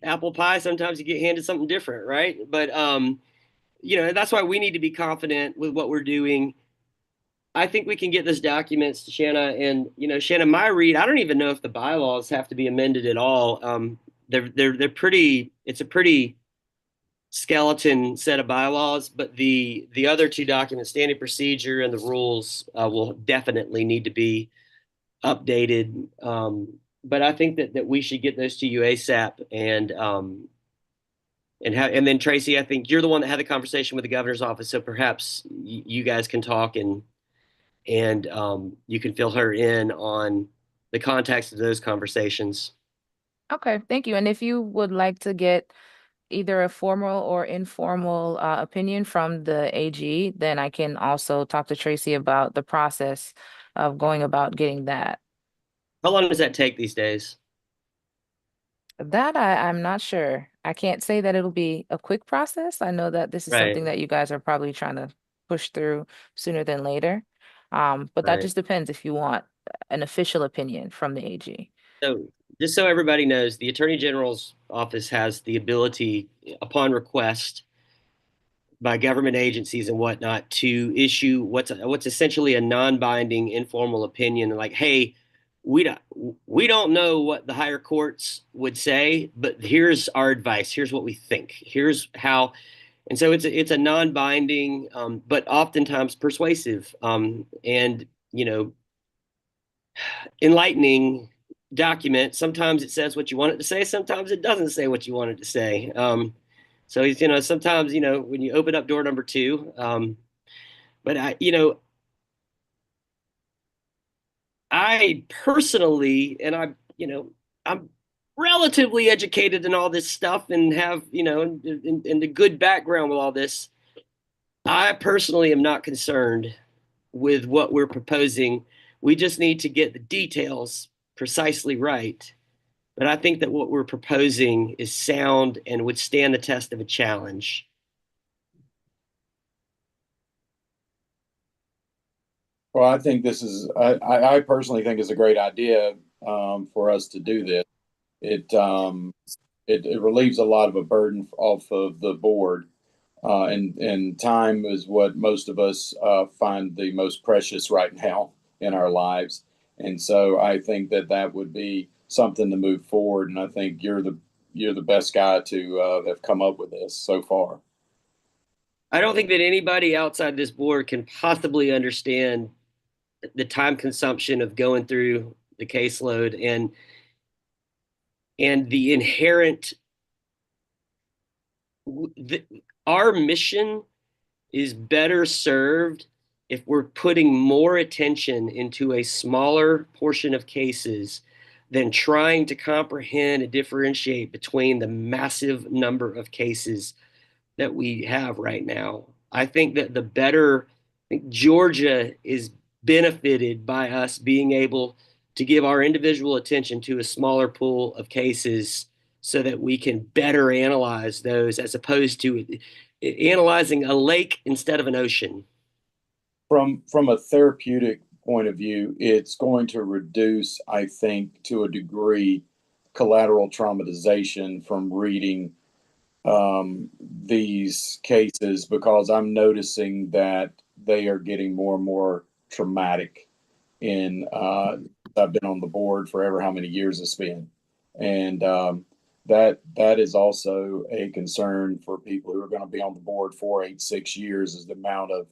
apple pie, sometimes you get handed something different, right? But that's why we need to be confident with what we're doing. I think we can get those documents to Shanna, and Shanna, my read, I don't even know if the bylaws have to be amended at all. They're pretty, it's a pretty skeleton set of bylaws, but the other two documents, standing procedure and the rules, will definitely need to be updated. But I think that we should get those to you ASAP, and then Tracy, I think you're the one that had the conversation with the governor's office, so perhaps you guys can talk and you can fill her in on the context of those conversations. Okay, thank you. And if you would like to get either a formal or informal opinion from the AG, then I can also talk to Tracy about the process of going about getting that. How long does that take these days? That I'm not sure. I can't say that it'll be a quick process. I know that this is Right. something that you guys are probably trying to push through sooner than later. But that Right. just depends if you want an official opinion from the AG. So just so everybody knows, the Attorney General's office has the ability, upon request by government agencies and whatnot, to issue what's essentially a non-binding informal opinion, like, hey, we don't know what the higher courts would say, but here's our advice. Here's what we think. Here's how. And so it's a non-binding, but oftentimes persuasive, and enlightening document. Sometimes it says what you want it to say. Sometimes it doesn't say what you want it to say. So sometimes when you open up door number 2, but I personally, and I'm relatively educated in all this stuff and have in the good background with all this. I personally am not concerned with what we're proposing. We just need to get the details precisely right. But I think that what we're proposing is sound and would stand the test of a challenge. Well, I think I personally think it's a great idea for us to do this. It relieves a lot of a burden off of the board, and time is what most of us find the most precious right now in our lives. And so I think that would be something to move forward. And I think you're the best guy to have come up with this so far. I don't think that anybody outside this board can possibly understand the time consumption of going through the caseload and the inherent. Our mission is better served if we're putting more attention into a smaller portion of cases than trying to comprehend and differentiate between the massive number of cases that we have right now. I think that Georgia is benefited by us being able to give our individual attention to a smaller pool of cases so that we can better analyze those, as opposed to analyzing a lake instead of an ocean. From a therapeutic point of view, it's going to reduce, I think, to a degree, collateral traumatization from reading these cases, because I'm noticing that they are getting more and more traumatic. I've been on the board for ever how many years it's been, and that is also a concern for people who are going to be on the board 4, 8, 6 years, is the amount of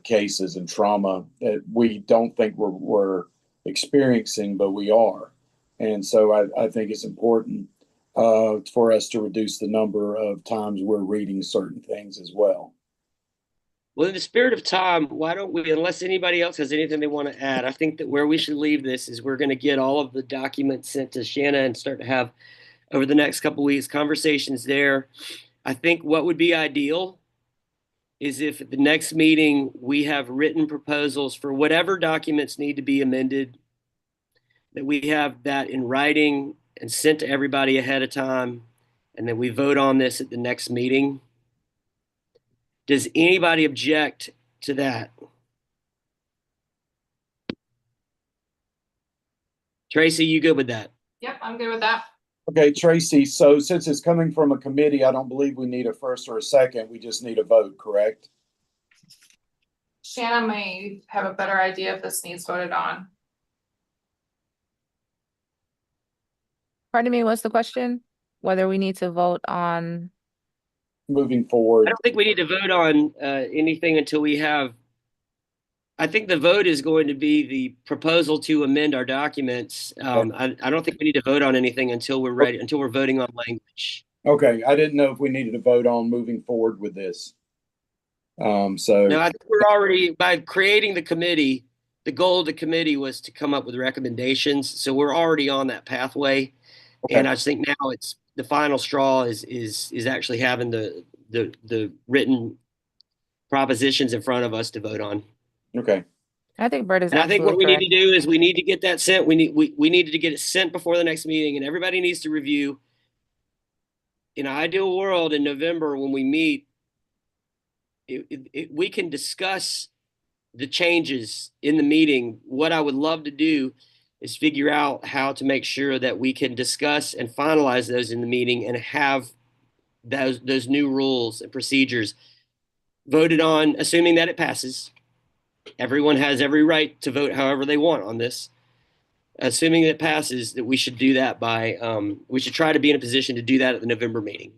cases and trauma that we don't think we're experiencing, but we are. And so I think it's important for us to reduce the number of times we're reading certain things as well. Well, in the spirit of time, why don't we, unless anybody else has anything they want to add, I think that where we should leave this is we're going to get all of the documents sent to Shanna and start to have, over the next couple of weeks, conversations there. I think what would be ideal is if at the next meeting we have written proposals for whatever documents need to be amended, that we have that in writing and sent to everybody ahead of time, and then we vote on this at the next meeting. Does anybody object to that? Tracy, you good with that? Yep, I'm good with that. Okay, Tracy, so since it's coming from a committee, I don't believe we need a first or a second. We just need a vote, correct? Shanna may have a better idea if this needs voted on. Pardon me, what's the question? Whether we need to vote on? moving forward? I don't think we need to vote on anything until we have. I think the vote is going to be the proposal to amend our documents. I don't think we need to vote on anything until we're ready, until we're voting on language. Okay, I didn't know if we needed to vote on moving forward with this. So No, I think we're already, by creating the committee, the goal of the committee was to come up with recommendations. So we're already on that pathway. Okay. And I just think now it's the final straw is actually having the written propositions in front of us to vote on. okay, I think Bert is And I think what we absolutely need to do is we need to get that sent. We needed to get it sent before the next meeting, and everybody needs to review. In an ideal world, in November when we meet, we can discuss the changes in the meeting. What I would love to do is figure out how to make sure that we can discuss and finalize those in the meeting and have those new rules and procedures voted on, assuming that it passes. Everyone has every right to vote however they want on this. Assuming it passes, that we should do that by, we should try to be in a position to do that at the November meeting.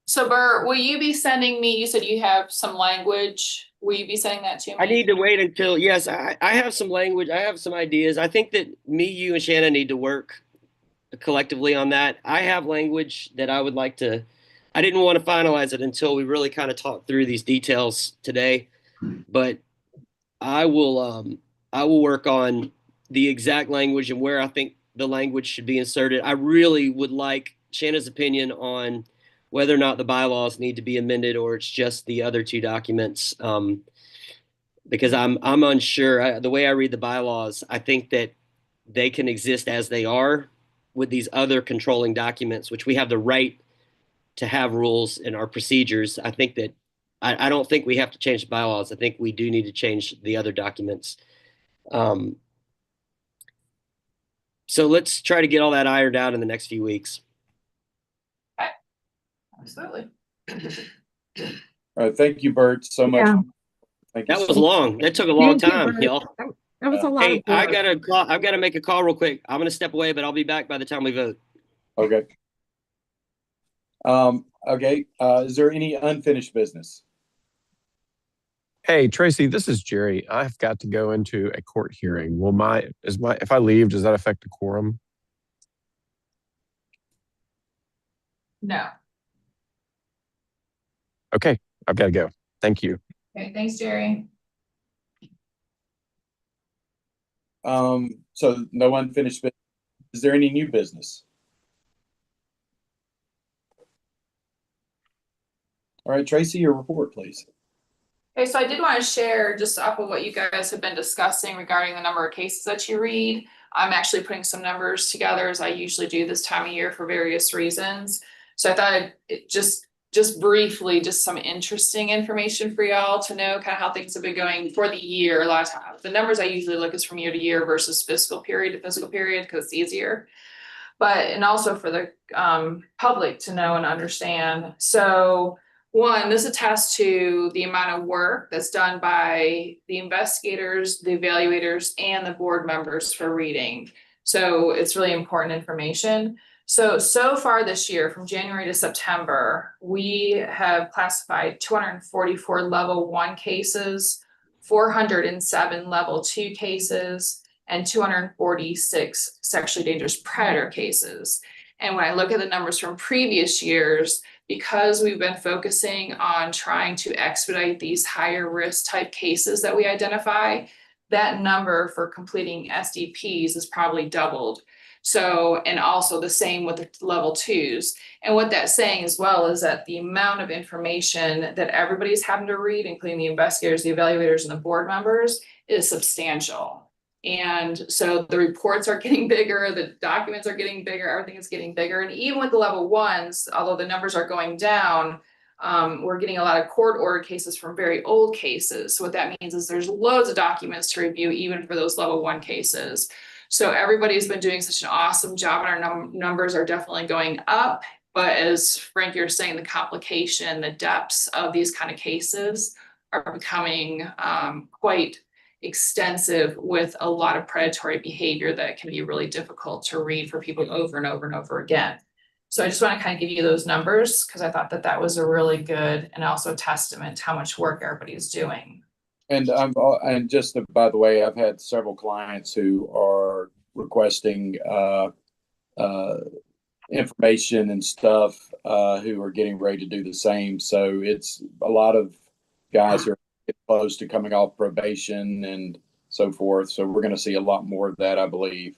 So Bert, will you be sending me, you said you have some language. Will you be sending that to me? I need to wait until, yes, I have some language. I have some ideas. I think that me, you, and Shannon need to work collectively on that. I have language that I would like to, I didn't want to finalize it until we really kind of talked through these details today, but I will work on the exact language and where I think the language should be inserted. I really would like Shannon's opinion on whether or not the bylaws need to be amended or it's just the other two documents. Because I'm unsure. The way I read the bylaws, I think that they can exist as they are with these other controlling documents, which we have the right to have rules in our procedures. I think that I don't think we have to change the bylaws. I think we do need to change the other documents. So let's try to get all that ironed out in the next few weeks. Absolutely. all right. Thank you, Bert, so much. Yeah. Thank you That so was long. That took a long Thank you, time, Bert. y'all. That was a lot Hey, of work. I've got to make a call real quick. I'm going to step away, but I'll be back by the time we vote. Okay. Okay. Is there any unfinished business? Hey, Tracy, this is Jerry. I've got to go into a court hearing. If I leave, does that affect the quorum? No. Okay, I've got to go. Thank you. Okay, thanks, Jerry. So no unfinished business. Is there any new business? All right, Tracy, your report, please. Okay, so I did want to share just off of what you guys have been discussing regarding the number of cases that you read. I'm actually putting some numbers together as I usually do this time of year for various reasons. So I thought just briefly, just some interesting information for y'all to know kind of how things have been going for the year. A lot of times, the numbers I usually look is from year to year versus fiscal period to fiscal period because it's easier. And also for the public to know and understand. So one, this attests to the amount of work that's done by the investigators, the evaluators, and the board members for reading. So it's really important information. So far this year, from January to September, we have classified 244 level 1 cases, 407 level 2 cases, and 246 sexually dangerous predator cases. And when I look at the numbers from previous years, because we've been focusing on trying to expedite these higher risk type cases that we identify, that number for completing SDPs is probably doubled. So, and also the same with the level 2s. And what that's saying as well is that the amount of information that everybody's having to read, including the investigators, the evaluators, and the board members, is substantial. And so the reports are getting bigger, the documents are getting bigger, everything is getting bigger. And even with the level 1s, although the numbers are going down, we're getting a lot of court ordered cases from very old cases. So what that means is there's loads of documents to review even for those level 1 cases. So everybody's been doing such an awesome job, and our numbers are definitely going up. But as Frank, you're saying, the complication, the depths of these kind of cases are becoming quite extensive, with a lot of predatory behavior that can be really difficult to read for people over and over and over again. So I just want to kind of give you those numbers because I thought that that was a really good and also a testament to how much work everybody's doing. And and just by the way, I've had several clients who are requesting information and stuff who are getting ready to do the same. So it's a lot of guys who are close to coming off probation and so forth. So we're going to see a lot more of that, I believe.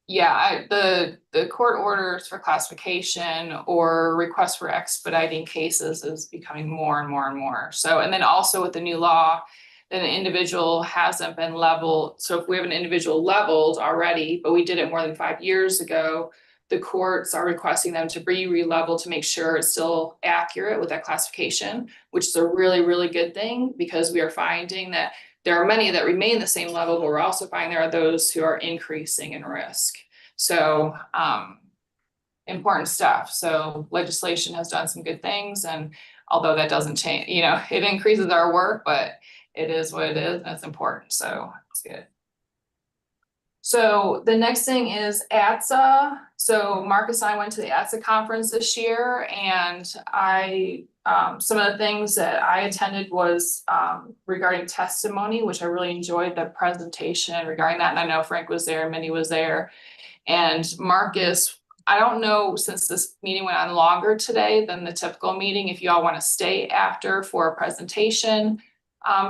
Yeah, the court orders for classification or requests for expediting cases is becoming more and more and more. So, and then also with the new law, that an individual hasn't been leveled. So if we have an individual leveled already, but we did it more than 5 years ago, the courts are requesting them to be re-leveled to make sure it's still accurate with that classification, which is a really, really good thing because we are finding that there are many that remain the same level, but we're also finding there are those who are increasing in risk. So important stuff. So legislation has done some good things, and although that doesn't change, you know, it increases our work, but it is what it is, and it's important. So it's good. So the next thing is ATSA. So Marcus and I went to the ATSA conference this year, and some of the things that I attended was regarding testimony, which I really enjoyed the presentation regarding that. And I know Frank was there, Minnie was there, and Marcus. I don't know, since this meeting went on longer today than the typical meeting, if you all want to stay after for a presentation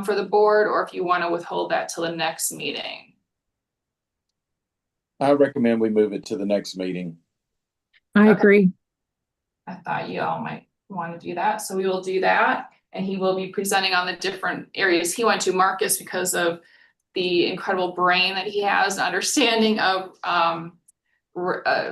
for the board, or if you want to withhold that till the next meeting. I recommend we move it to the next meeting. I Okay. agree. I thought you all might want to do that. So we will do that. And he will be presenting on the different areas he went to, Marcus, because of the incredible brain that he has, understanding of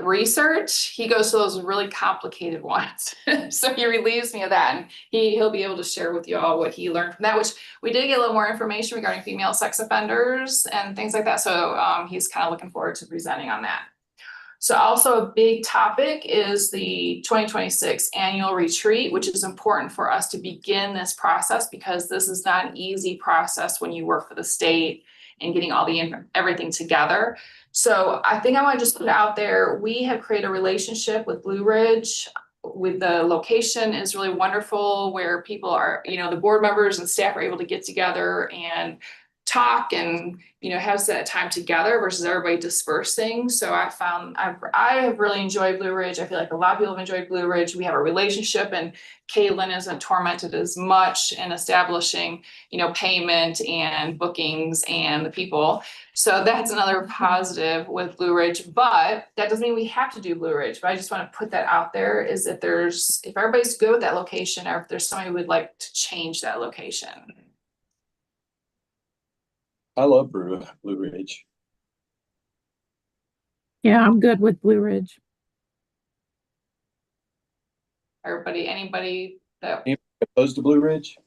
research. He goes to those really complicated ones. So he relieves me of that, and he'll be able to share with you all what he learned from that, which we did get a little more information regarding female sex offenders and things like that. So he's kind of looking forward to presenting on that. So also a big topic is the 2026 annual retreat, which is important for us to begin this process because this is not an easy process when you work for the state and getting all everything together. So I think I want to just put it out there. We have created a relationship with Blue Ridge. With the location is really wonderful, where people are, you know, the board members and staff are able to get together and talk and, you know, have that time together versus everybody dispersing. So I have really enjoyed Blue Ridge. I feel like a lot of people have enjoyed Blue Ridge. We have a relationship, and Caitlin isn't tormented as much in establishing, you know, payment and bookings and the people. So that's another positive with Blue Ridge, but that doesn't mean we have to do Blue Ridge. But I just want to put that out there, is that if everybody's good with that location, or if there's somebody who would like to change that location. I love Blue Ridge. Yeah, I'm good with Blue Ridge. Anybody that, Opposed to Blue Ridge?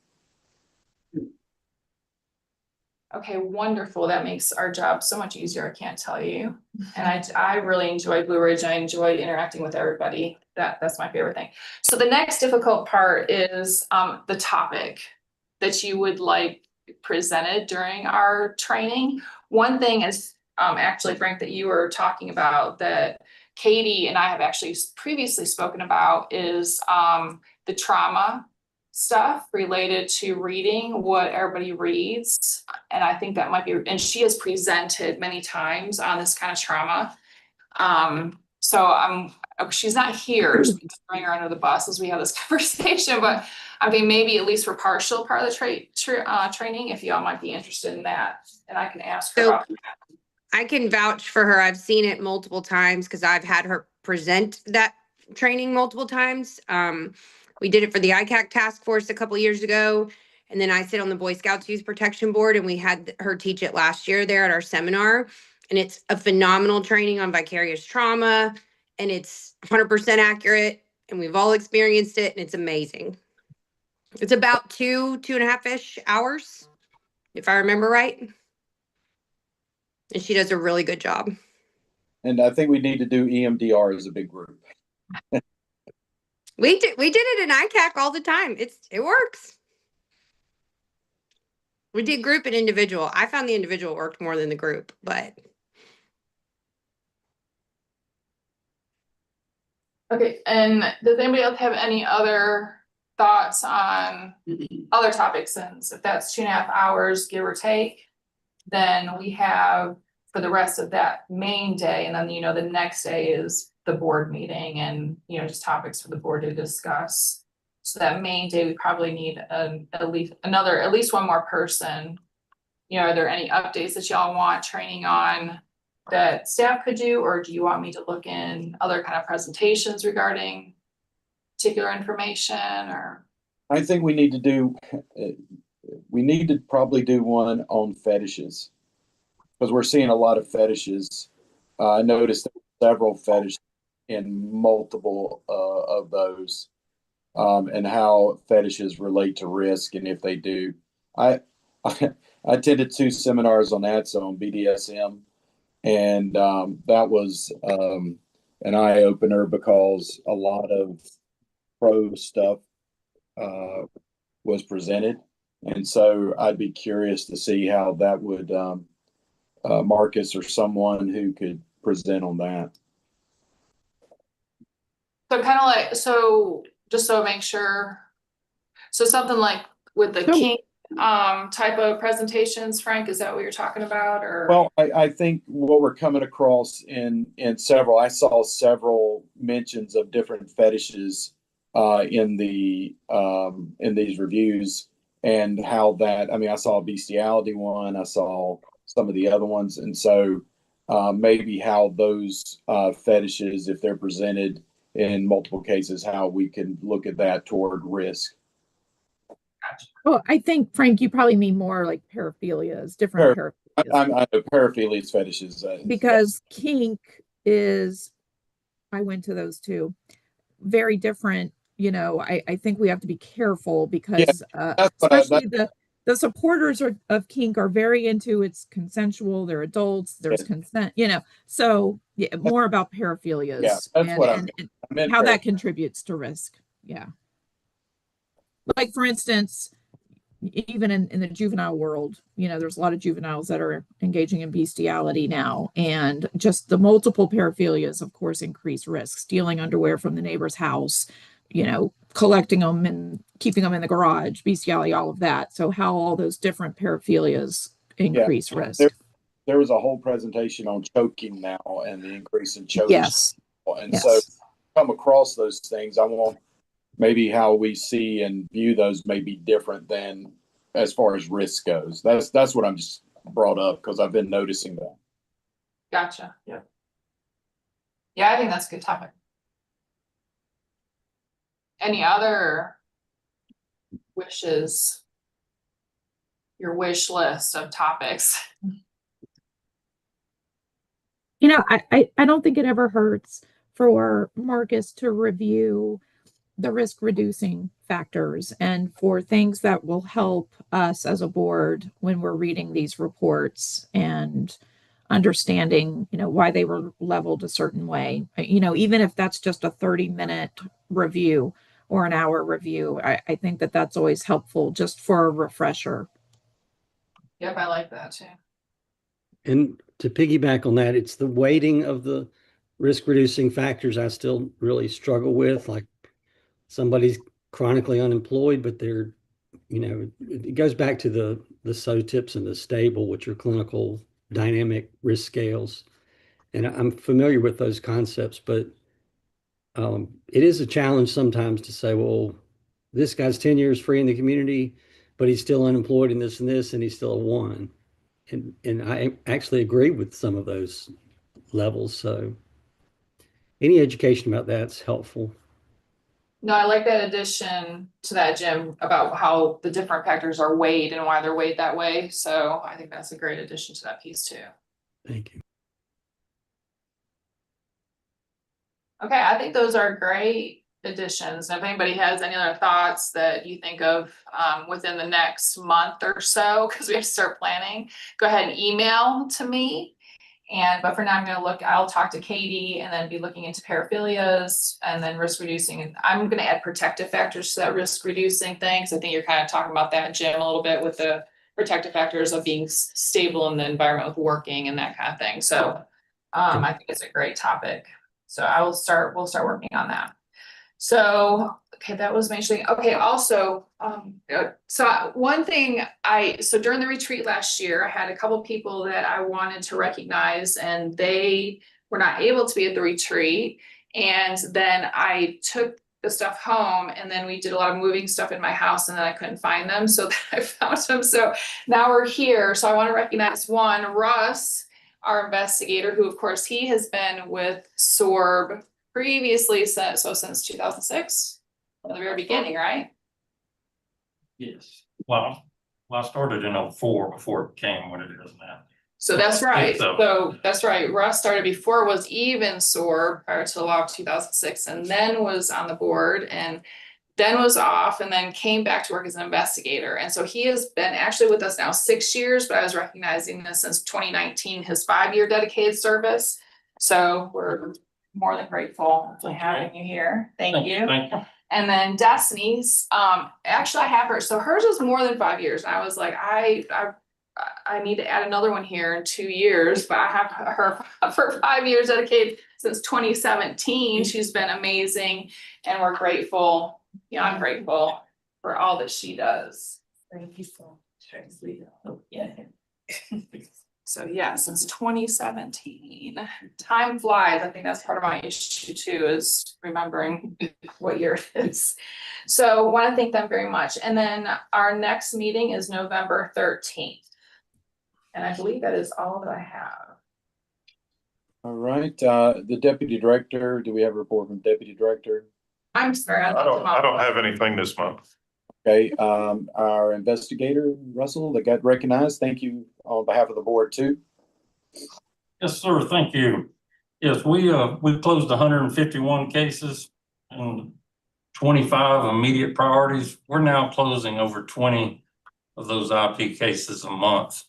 okay, wonderful. That makes our job so much easier. I can't tell you. And I really enjoy Blue Ridge. I enjoy interacting with everybody. That's my favorite thing. So the next difficult part is the topic that you would like presented during our training. One thing is actually, Frank, that you were talking about that Katie and I have actually previously spoken about is the trauma stuff related to reading, what everybody reads. And I think that might be, and she has presented many times on this kind of trauma. So she's not here, so we bring her under the bus as we have this conversation, but I mean, maybe at least for partial part of the training, if y'all might be interested in that, and I can ask her about that. I can vouch for her. I've seen it multiple times because I've had her present that training multiple times. We did it for the ICAC task force a couple years ago. And then I sit on the Boy Scouts Youth Protection Board, and we had her teach it last year there at our seminar. And it's a phenomenal training on vicarious trauma, and it's 100% accurate, and we've all experienced it, and it's amazing. It's about 2.5-ish hours, if I remember right. And she does a really good job. And I think we need to do EMDR as a big group. We did it in ICAC all the time. It works. We did group and individual. I found the individual worked more than the group, but Okay, and does anybody else have any other thoughts on other topics? Since if that's 2.5 hours, give or take, then we have for the rest of that main day, and then, you know, the next day is the board meeting and, you know, just topics for the board to discuss. So that main day, we probably need at least one more person. You know, are there any updates that y'all want training on that staff could do, or do you want me to look in other kind of presentations regarding particular information, or? I think we need to probably do one on fetishes, because we're seeing a lot of fetishes. I noticed several fetishes in multiple of those, and how fetishes relate to risk, and if they do. I attended 2 seminars on that, so on BDSM, and that was an eye opener, because a lot of pro stuff was presented, and so I'd be curious to see how that would Marcus or someone who could present on that. So kind of like, so just so make sure, so something like with the So- kink type of presentations, Frank, is that what you're talking about, or? Well, I think what we're coming across in several, I saw several mentions of different fetishes in these reviews, and how that, I mean, I saw a bestiality one, I saw some of the other ones, and so maybe how those fetishes, if they're presented in multiple cases, how we can look at that toward risk. Well, I think, Frank, you probably mean more like paraphilias, different paraphilias. I know paraphilias, fetishes. Because kink is, I went to those too, very different. You know, I think we have to be careful because especially the supporters of kink are very into it's consensual, they're adults, there's consent, you know, so yeah, more about paraphilias. Yeah, that's what I meant how that contributes to risk. Yeah. Like, for instance, even in the juvenile world, you know, there's a lot of juveniles that are engaging in bestiality now, and just the multiple paraphilias, of course, increase risk. Stealing underwear from the neighbor's house, you know, collecting them and keeping them in the garage, bestiality, all of that. So how all those different paraphilias increase risk. There was a whole presentation on choking now, and the increase in choking. Yes. And so come across those things, I want maybe how we see and view those may be different than as far as risk goes. That's what I'm just brought up, because I've been noticing that. Gotcha. Yeah. Yeah, I think that's a good topic. Any other wishes? Your wish list of topics. You know, I don't think it ever hurts for Marcus to review the risk reducing factors and for things that will help us as a board when we're reading these reports and understanding, you know, why they were leveled a certain way. You know, even if that's just a 30-minute review or an hour review, I think that that's always helpful just for a refresher. Yep, I like that too. And to piggyback on that, it's the weighting of the risk reducing factors I still really struggle with. Like, somebody's chronically unemployed, but they're, you know, it goes back to the SOTIPs and the STABLE, which are clinical dynamic risk scales. And I'm familiar with those concepts, but it is a challenge sometimes to say, well, this guy's 10 years free in the community, but he's still unemployed in this and this, and he's still a 1. And I actually agree with some of those levels. So any education about that's helpful. No, I like that addition to that, Jim, about how the different factors are weighed and why they're weighed that way. So I think that's a great addition to that piece too. Thank you. Okay, I think those are great additions. If anybody has any other thoughts that you think of within the next month or so, because we have to start planning, go ahead and email to me. But for now, I'll talk to Katie and then be looking into paraphilias and then risk reducing. And I'm going to add protective factors to that risk reducing thing. So I think you're kind of talking about that, Jim, a little bit with the protective factors of being stable in the environment with working and that kind of thing. So I think it's a great topic. So we'll start working on that. So, okay, that was mentioning, okay, also, so one thing so during the retreat last year, I had a couple people that I wanted to recognize, and they were not able to be at the retreat. And then I took the stuff home, and then we did a lot of moving stuff in my house, and then I couldn't find them. So I found them. So now we're here. So I want to recognize Russ, our investigator, who of course he has been with SORB previously, since 2006, from the very beginning, right? Yes. Well, I started in 04 before it became what it is now. So that's right. So- So that's right. Russ started before it was even SORB, prior to the law of 2006, and then was on the board, and then was off, and then came back to work as an investigator. And so he has been actually with us now 6 years, but I was recognizing this since 2019, his 5-year dedicated service. So we're more than grateful for having you here. Thank you. Thank you. And then Destiny's, actually I have her, so hers was more than 5 years. And I was like, I need to add another one here in 2 years, but I have her for 5 years dedicated since 2017. She's been amazing, and we're grateful. Yeah, I'm grateful for all that she does. Thank you so much. Yeah. So yeah, since 2017, time flies. I think that's part of my issue too, is remembering what year it is. So want to thank them very much. And then our next meeting is November 13th. And I believe that is all that I have. All right, the deputy director, do we have a report from deputy director? I'm sorry. I don't have anything this month. Okay, our investigator, Russell, that got recognized, thank you on behalf of the board too. Yes, sir. Thank you. Yes, we closed 151 cases and 25 immediate priorities. We're now closing over 20 of those IP cases a month.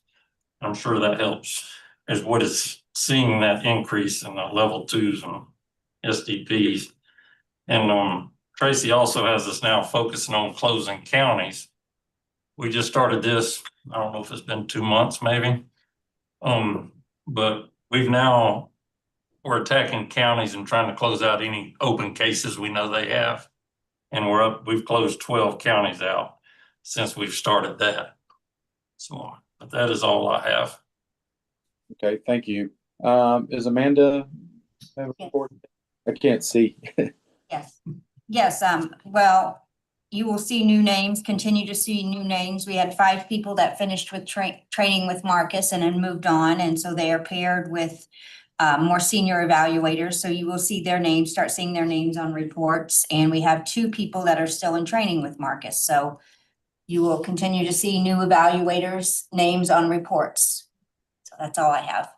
I'm sure that helps as what is seeing that increase in the level 2s and SDPs. And Tracy also has us now focusing on closing counties. We just started this, I don't know if it's been 2 months maybe. But we're attacking counties and trying to close out any open cases we know they have. And we've closed 12 counties out since we've started that. So, but that is all I have. Okay, thank you. Is Amanda have a report? I can't see. Yes. Well, you will see new names, continue to see new names. We had 5 people that finished with training with Marcus and then moved on. And so they are paired with more senior evaluators. So you will see their names, start seeing their names on reports. And we have 2 people that are still in training with Marcus. So you will continue to see new evaluators' names on reports. So that's all I have.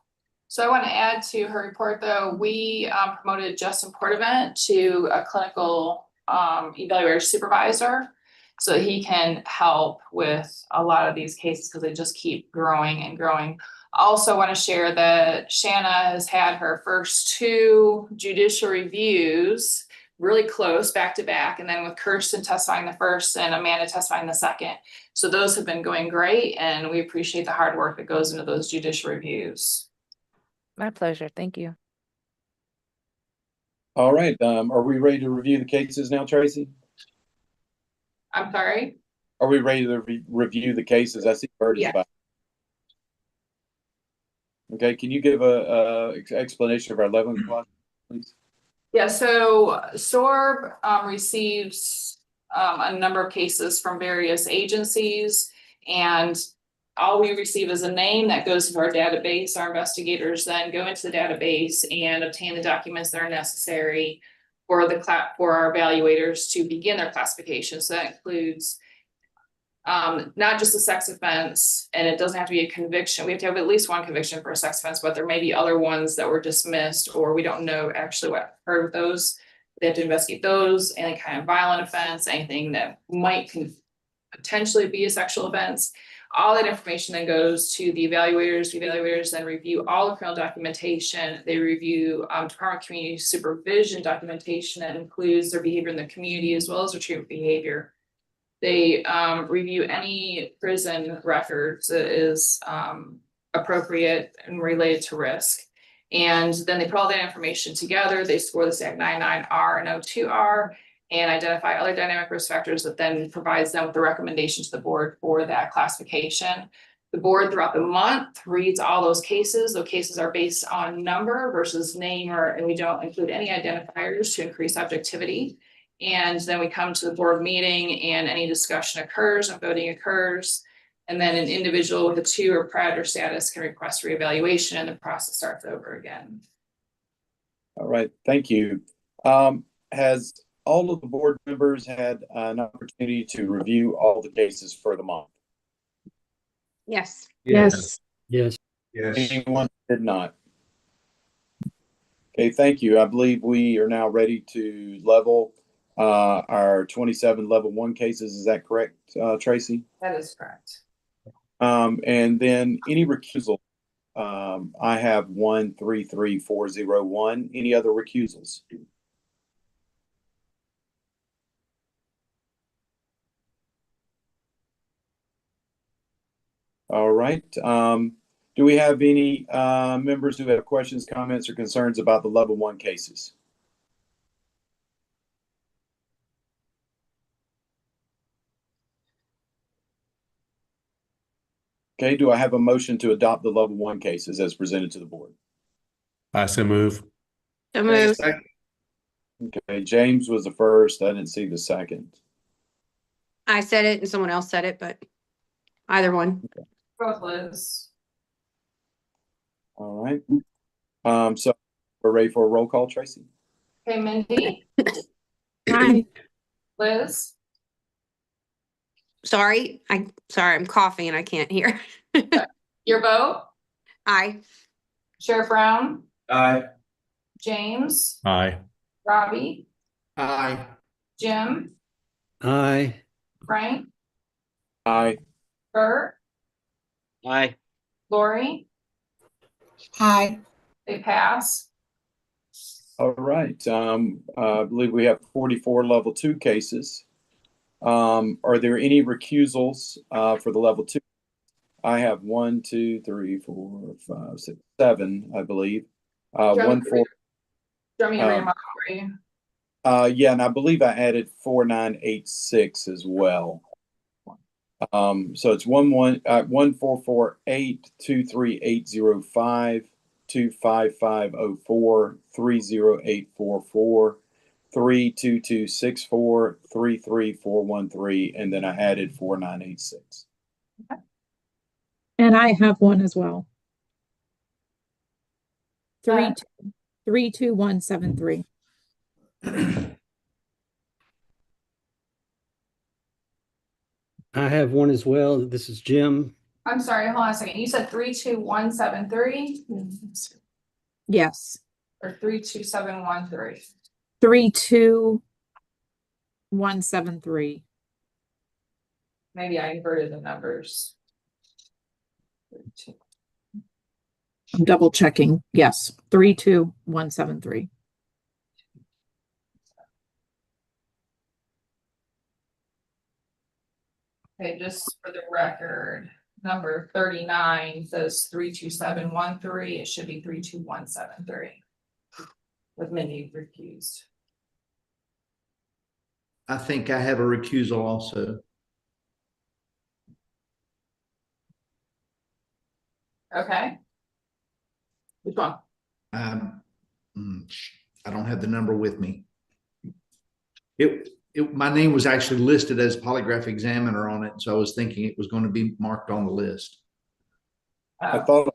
So I want to add to her report though, we promoted Justin Portavant to a clinical evaluator supervisor, so that he can help with a lot of these cases because they just keep growing and growing. I also want to share that Shanna has had her first 2 judicial reviews really close back to back, and then with Kirsten testifying the first and Amanda testifying the second. So those have been going great, and we appreciate the hard work that goes into those judicial reviews. My pleasure. Thank you. All right, are we ready to review the cases now, Tracy? I'm sorry? Are we ready to review the cases? I see Bert is Yeah. back. Okay, can you give a explanation of our 11 clause, please? Yeah, so SORB receives a number of cases from various agencies, and all we receive is a name that goes into our database. Our investigators then go into the database and obtain the documents that are necessary for our evaluators to begin their classification. So that includes not just a sex offense, and it doesn't have to be a conviction. We have to have at least 1 conviction for a sex offense, but there may be other ones that were dismissed, or we don't know actually what occurred with those. They have to investigate those, any kind of violent offense, anything that might potentially be a sexual offense. All that information then goes to the evaluators. The evaluators then review all the criminal documentation. They review Department of Community Supervision documentation that includes their behavior in the community as well as their treatment behavior. They review any prison records that is appropriate and related to risk. And then they put all that information together, they score the SAC 99R and O2R and identify other dynamic risk factors that then provides them with the recommendation to the board for that classification. The board throughout the month reads all those cases. Those cases are based on number versus name, and we don't include any identifiers to increase objectivity. And then we come to the board meeting and any discussion occurs and voting occurs. And then an individual with a 2 or prior status can request reevaluation and the process starts over again. All right, thank you. Has all of the board members had an opportunity to review all the cases for the month? Yes. Yes. Yes. Anyone did not? Okay, thank you. I believe we are now ready to level our 27 level 1 cases. Is that correct, Tracy? That is correct. And then any recusal? I have 133401. Any other recusals? All right. Do we have any members who have questions, comments, or concerns about the level 1 cases? Okay, do I have a motion to adopt the level 1 cases as presented to the board? I so move. So moved. Okay, James was the first. I didn't see the second. I said it and someone else said it, but either one. Both Liz. All right. So we're ready for a roll call, Tracy. Okay, Mindy, Aye. Liz, Sorry, I'm coughing and I can't hear. your vote, Aye. Sheriff Brown, Aye. James, Aye. Robbie, Aye. Jim, Aye. Frank, Aye. Bert, Aye. Lori, Aye. they pass. All right. I believe we have 44 level 2 cases. Are there any recusals for the level 2? I have 1, 2, 3, 4, 5, 6, 7, I believe. 1, 4. Do you want me to read them off for you? Yeah, and I believe I added 4986 as well. So it's 1448, 23805, 25504, 30844, 32264, 33413, and then I added 4986. And I have one as well. Uh, 32173. I have one as well. This is Jim. I'm sorry, hold on a second. You said 32173 Yes. or 32713? 32173. Maybe I inverted the numbers. I'm double checking. Yes. 32173. Okay, just for the record, number 39 says 32713. It should be 32173. With Mindy recused. I think I have a recusal also. Okay. Which one? I don't have the number with me. My name was actually listed as polygraph examiner on it, so I was thinking it was going to be marked on the list. I thought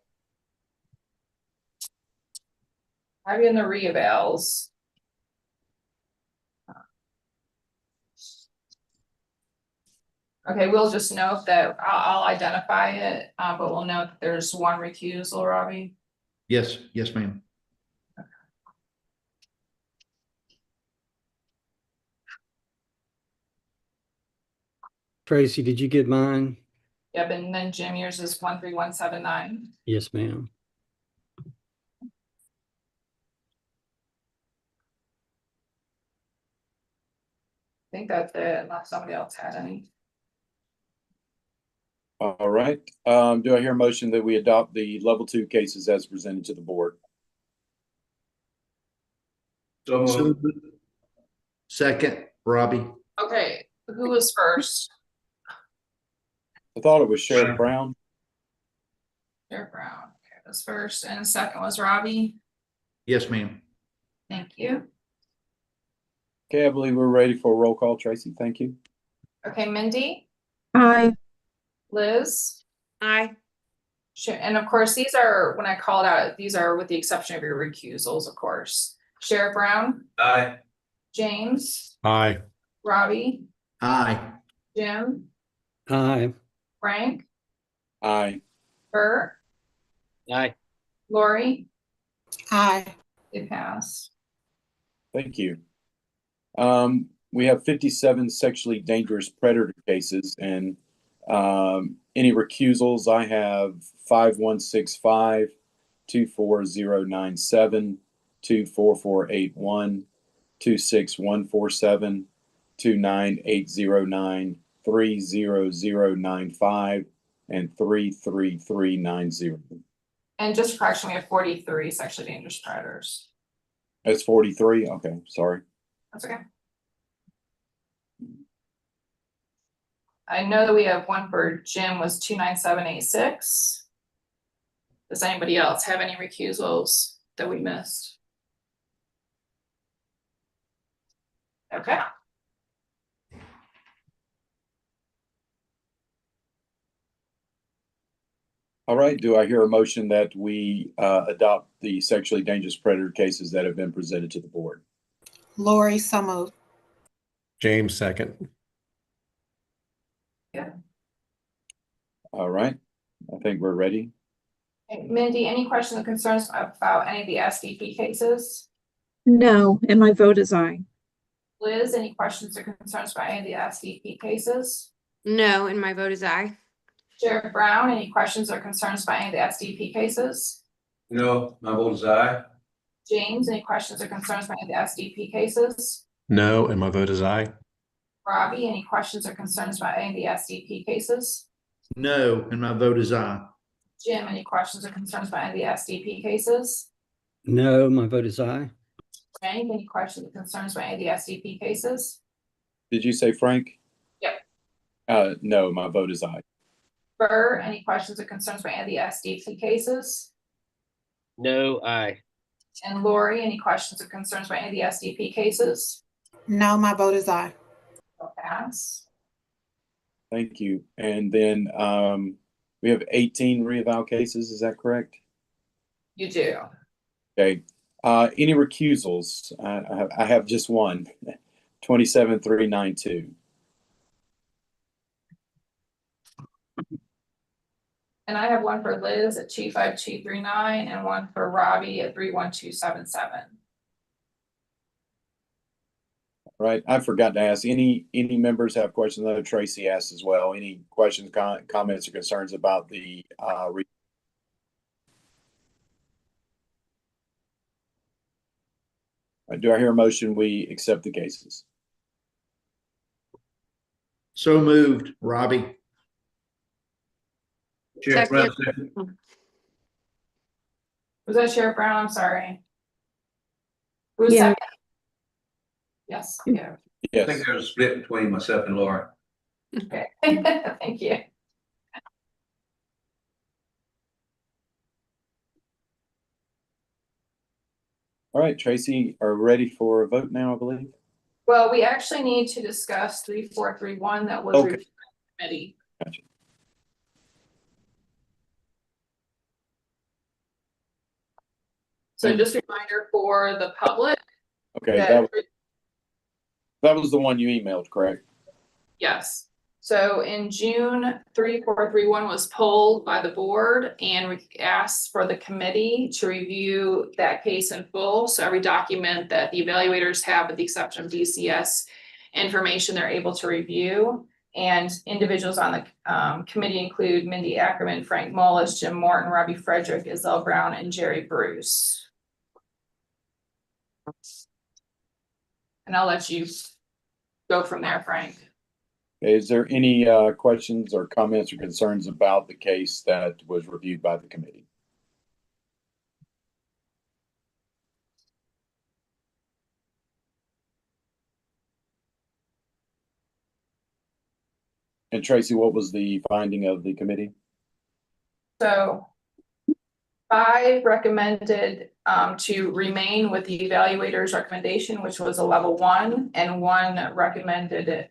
I'm in the reavals. Okay, we'll just note that I'll identify it, but we'll note that there's one recusal, Robbie. Yes, ma'am. Tracy, did you get mine? Yep, and then Jim, yours is 13179. Yes, ma'am. I think that's it, unless somebody else had any. all right. Do I hear a motion that we adopt the level 2 cases as presented to the board? So So moved. moved. Second, Robbie. Okay, who was first? I thought it was Sheriff Brown. Sheriff Brown, okay, was first, and second was Robbie. Yes, ma'am. Thank you. Okay, I believe we're ready for a roll call, Tracy. Thank you. Okay, Mindy, Aye. Liz, Aye. and of course, these are, when I called out, these are with the exception of your recusals, of course. Sheriff Brown, Aye. James, Aye. Robbie, Aye. Jim, Aye. Frank, Aye. Bert, Aye. Lori, Aye. they passed. Thank you. We have 57 sexually dangerous predator cases, and any recusals, I have 5165, 24097, 24481, 26147, 29809, 30095, and 33390. And just correction, we have 43 sexually dangerous predators. That's 43. Okay, sorry. That's okay. I know that we have one for Jim was 29786. Does anybody else have any recusals that we missed? Okay. All right, do I hear a motion that we adopt the sexually dangerous predator cases that have been presented to the board? Lori, so moved. James, second. All right, I think we're ready. Okay, Mindy, any questions or concerns about any of the SDP cases? No, and my vote is aye. Liz, any questions or concerns about any of the SDP cases? No, and my vote is aye. Sheriff Brown, any questions or concerns about any of the SDP cases? No, my vote is aye. James, any questions or concerns about any of the SDP cases? No, and my vote is aye. Robbie, any questions or concerns about any of the SDP cases? No, and my vote is aye. Jim, any questions or concerns about any of the SDP cases? No, my vote is aye. Frank, any questions or concerns about any of the SDP cases? Did you say Frank? Yep. No, my vote is aye. Burr, any questions or concerns about any of the SDP cases? No, aye. And Lori, any questions or concerns about any of the SDP cases? No, my vote is aye. Will pass. Thank you. And then we have 18 reeval cases, is that correct? You do. Okay. Any recusals? I have just one, 27392. And I have one for Liz at 25239 and one for Robbie at 31277. Right. I forgot to ask, any members have questions? I know Tracy asked as well. Any questions, comments, or concerns about the do I hear a motion we accept the cases? So moved, Robbie. Sheriff Brown, Second. second. Was that Sheriff Brown? I'm sorry. Who was Yeah. second? Yes, yeah. I Yes. think there's a split between myself and Laura. Okay. Thank you. All right, Tracy, are we ready for a vote now, I believe? Well, we actually need to discuss 3431 that was Okay. reviewed by the committee. Gotcha. So just a reminder for the public Okay, that, that was the one you emailed, correct? yes. So in June, 3431 was pulled by the board and we asked for the committee to review that case in full. So every document that the evaluators have, with the exception of DCS information, they're able to review. And individuals on the committee include Mindy Ackerman, Frank Mullis, Jim Morton, Robbie Frederick, Isabel Brown, and Jerry Bruce. And I'll let you go from there, Frank. Is there any questions or comments or concerns about the case that was reviewed by the committee? And Tracy, what was the finding of the committee? So 5 recommended to remain with the evaluator's recommendation, which was a level 1, and 1 recommended it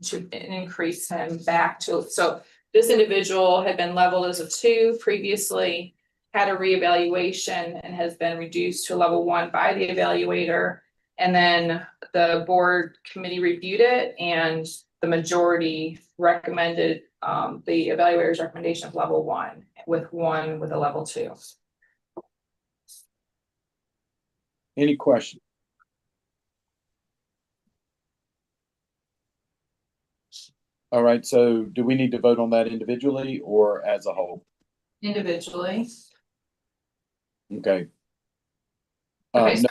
to increase him back to, so this individual had been leveled as a 2 previously, had a reevaluation and has been reduced to level 1 by the evaluator. And then the board committee reviewed it and the majority recommended the evaluator's recommendation of level 1 with 1 with a level 2. Any questions? All right, so do we need to vote on that individually or as a whole? Individually. Okay. Okay,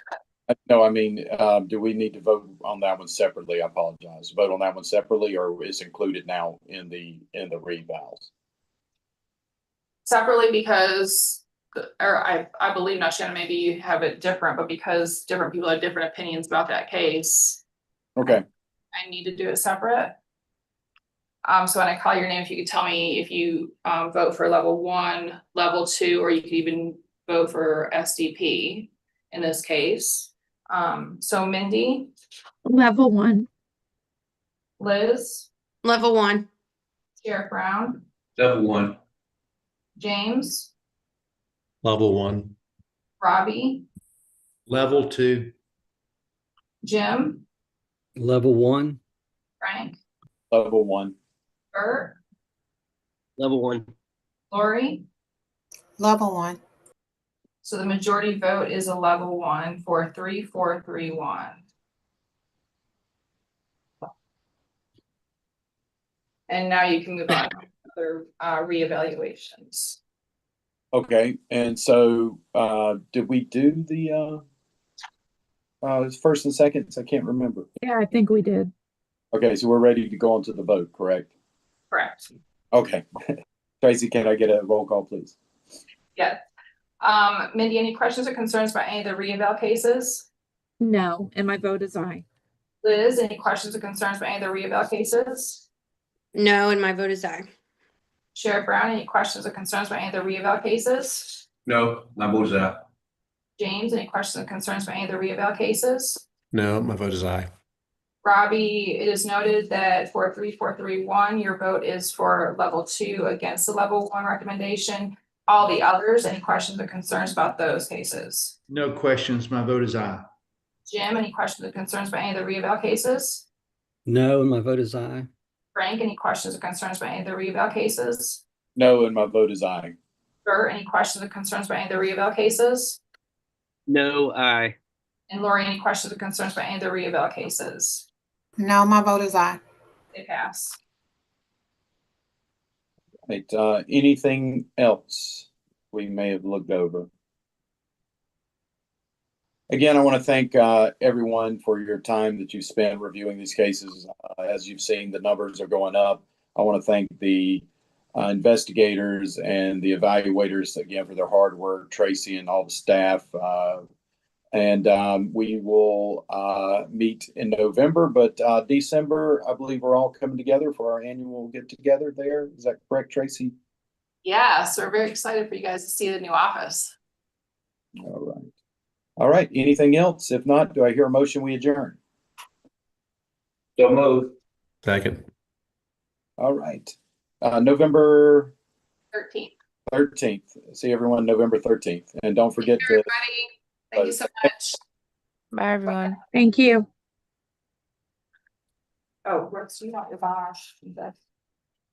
No, I mean, do we need to vote on that one separately? I apologize. Vote on that one separately, or is included now in the revals? separately because, or I believe, not Shannon, maybe you have it different, but because different people have different opinions about that case, Okay, I need to do it separate. So when I call your name, if you could tell me if you vote for level 1, level 2, or you could even vote for SDP in this case. So Mindy, Level 1. Liz, Level 1. Sheriff Brown, Level 1. James, Level 1. Robbie, Level 2. Jim, Level 1. Frank, level 1. Bert, Level 1. Lori. Level 1. So the majority vote is a level 1 for 3431. And now you can move on to other reevaluations. Okay, and so did we do the first and seconds? I can't remember. Yeah, I think we did. Okay, so we're ready to go on to the vote, correct? Correct. Okay. Tracy, can I get a roll call, please? Yes. Mindy, any questions or concerns about any of the reeval cases? No, and my vote is aye. Liz, any questions or concerns about any of the reeval cases? No, and my vote is aye. Sheriff Brown, any questions or concerns about any of the reeval cases? No, my vote is aye. James, any questions or concerns about any of the reeval cases? No, my vote is aye. Robbie, it is noted that for 3431, your vote is for level 2 against the level 1 recommendation. All the others, any questions or concerns about those cases? No questions. My vote is aye. Jim, any questions or concerns about any of the reeval cases? No, and my vote is aye. Frank, any questions or concerns about any of the reeval cases? No, and my vote is aye. Bert, any questions or concerns about any of the reeval cases? No, aye. And Lori, any questions or concerns about any of the reeval cases? No, my vote is aye. They pass. Right, anything else we may have looked over? Again, I want to thank everyone for your time that you spent reviewing these cases. As you've seen, the numbers are going up. I want to thank the investigators and the evaluators again for their hard work, Tracy and all the staff. And we will meet in November, but December, I believe we're all coming together for our annual get together there. Is that correct, Tracy? Yeah, so we're very excited for you guys to see the new office. All right. All right. Anything else? If not, do I hear a motion we adjourn? So moved. Second. All right. November 13th. See everyone November 13th. And don't forget to. Everybody, thank you so much. Bye, everyone. Thank you. Oh, Brooks, you got your Bosch.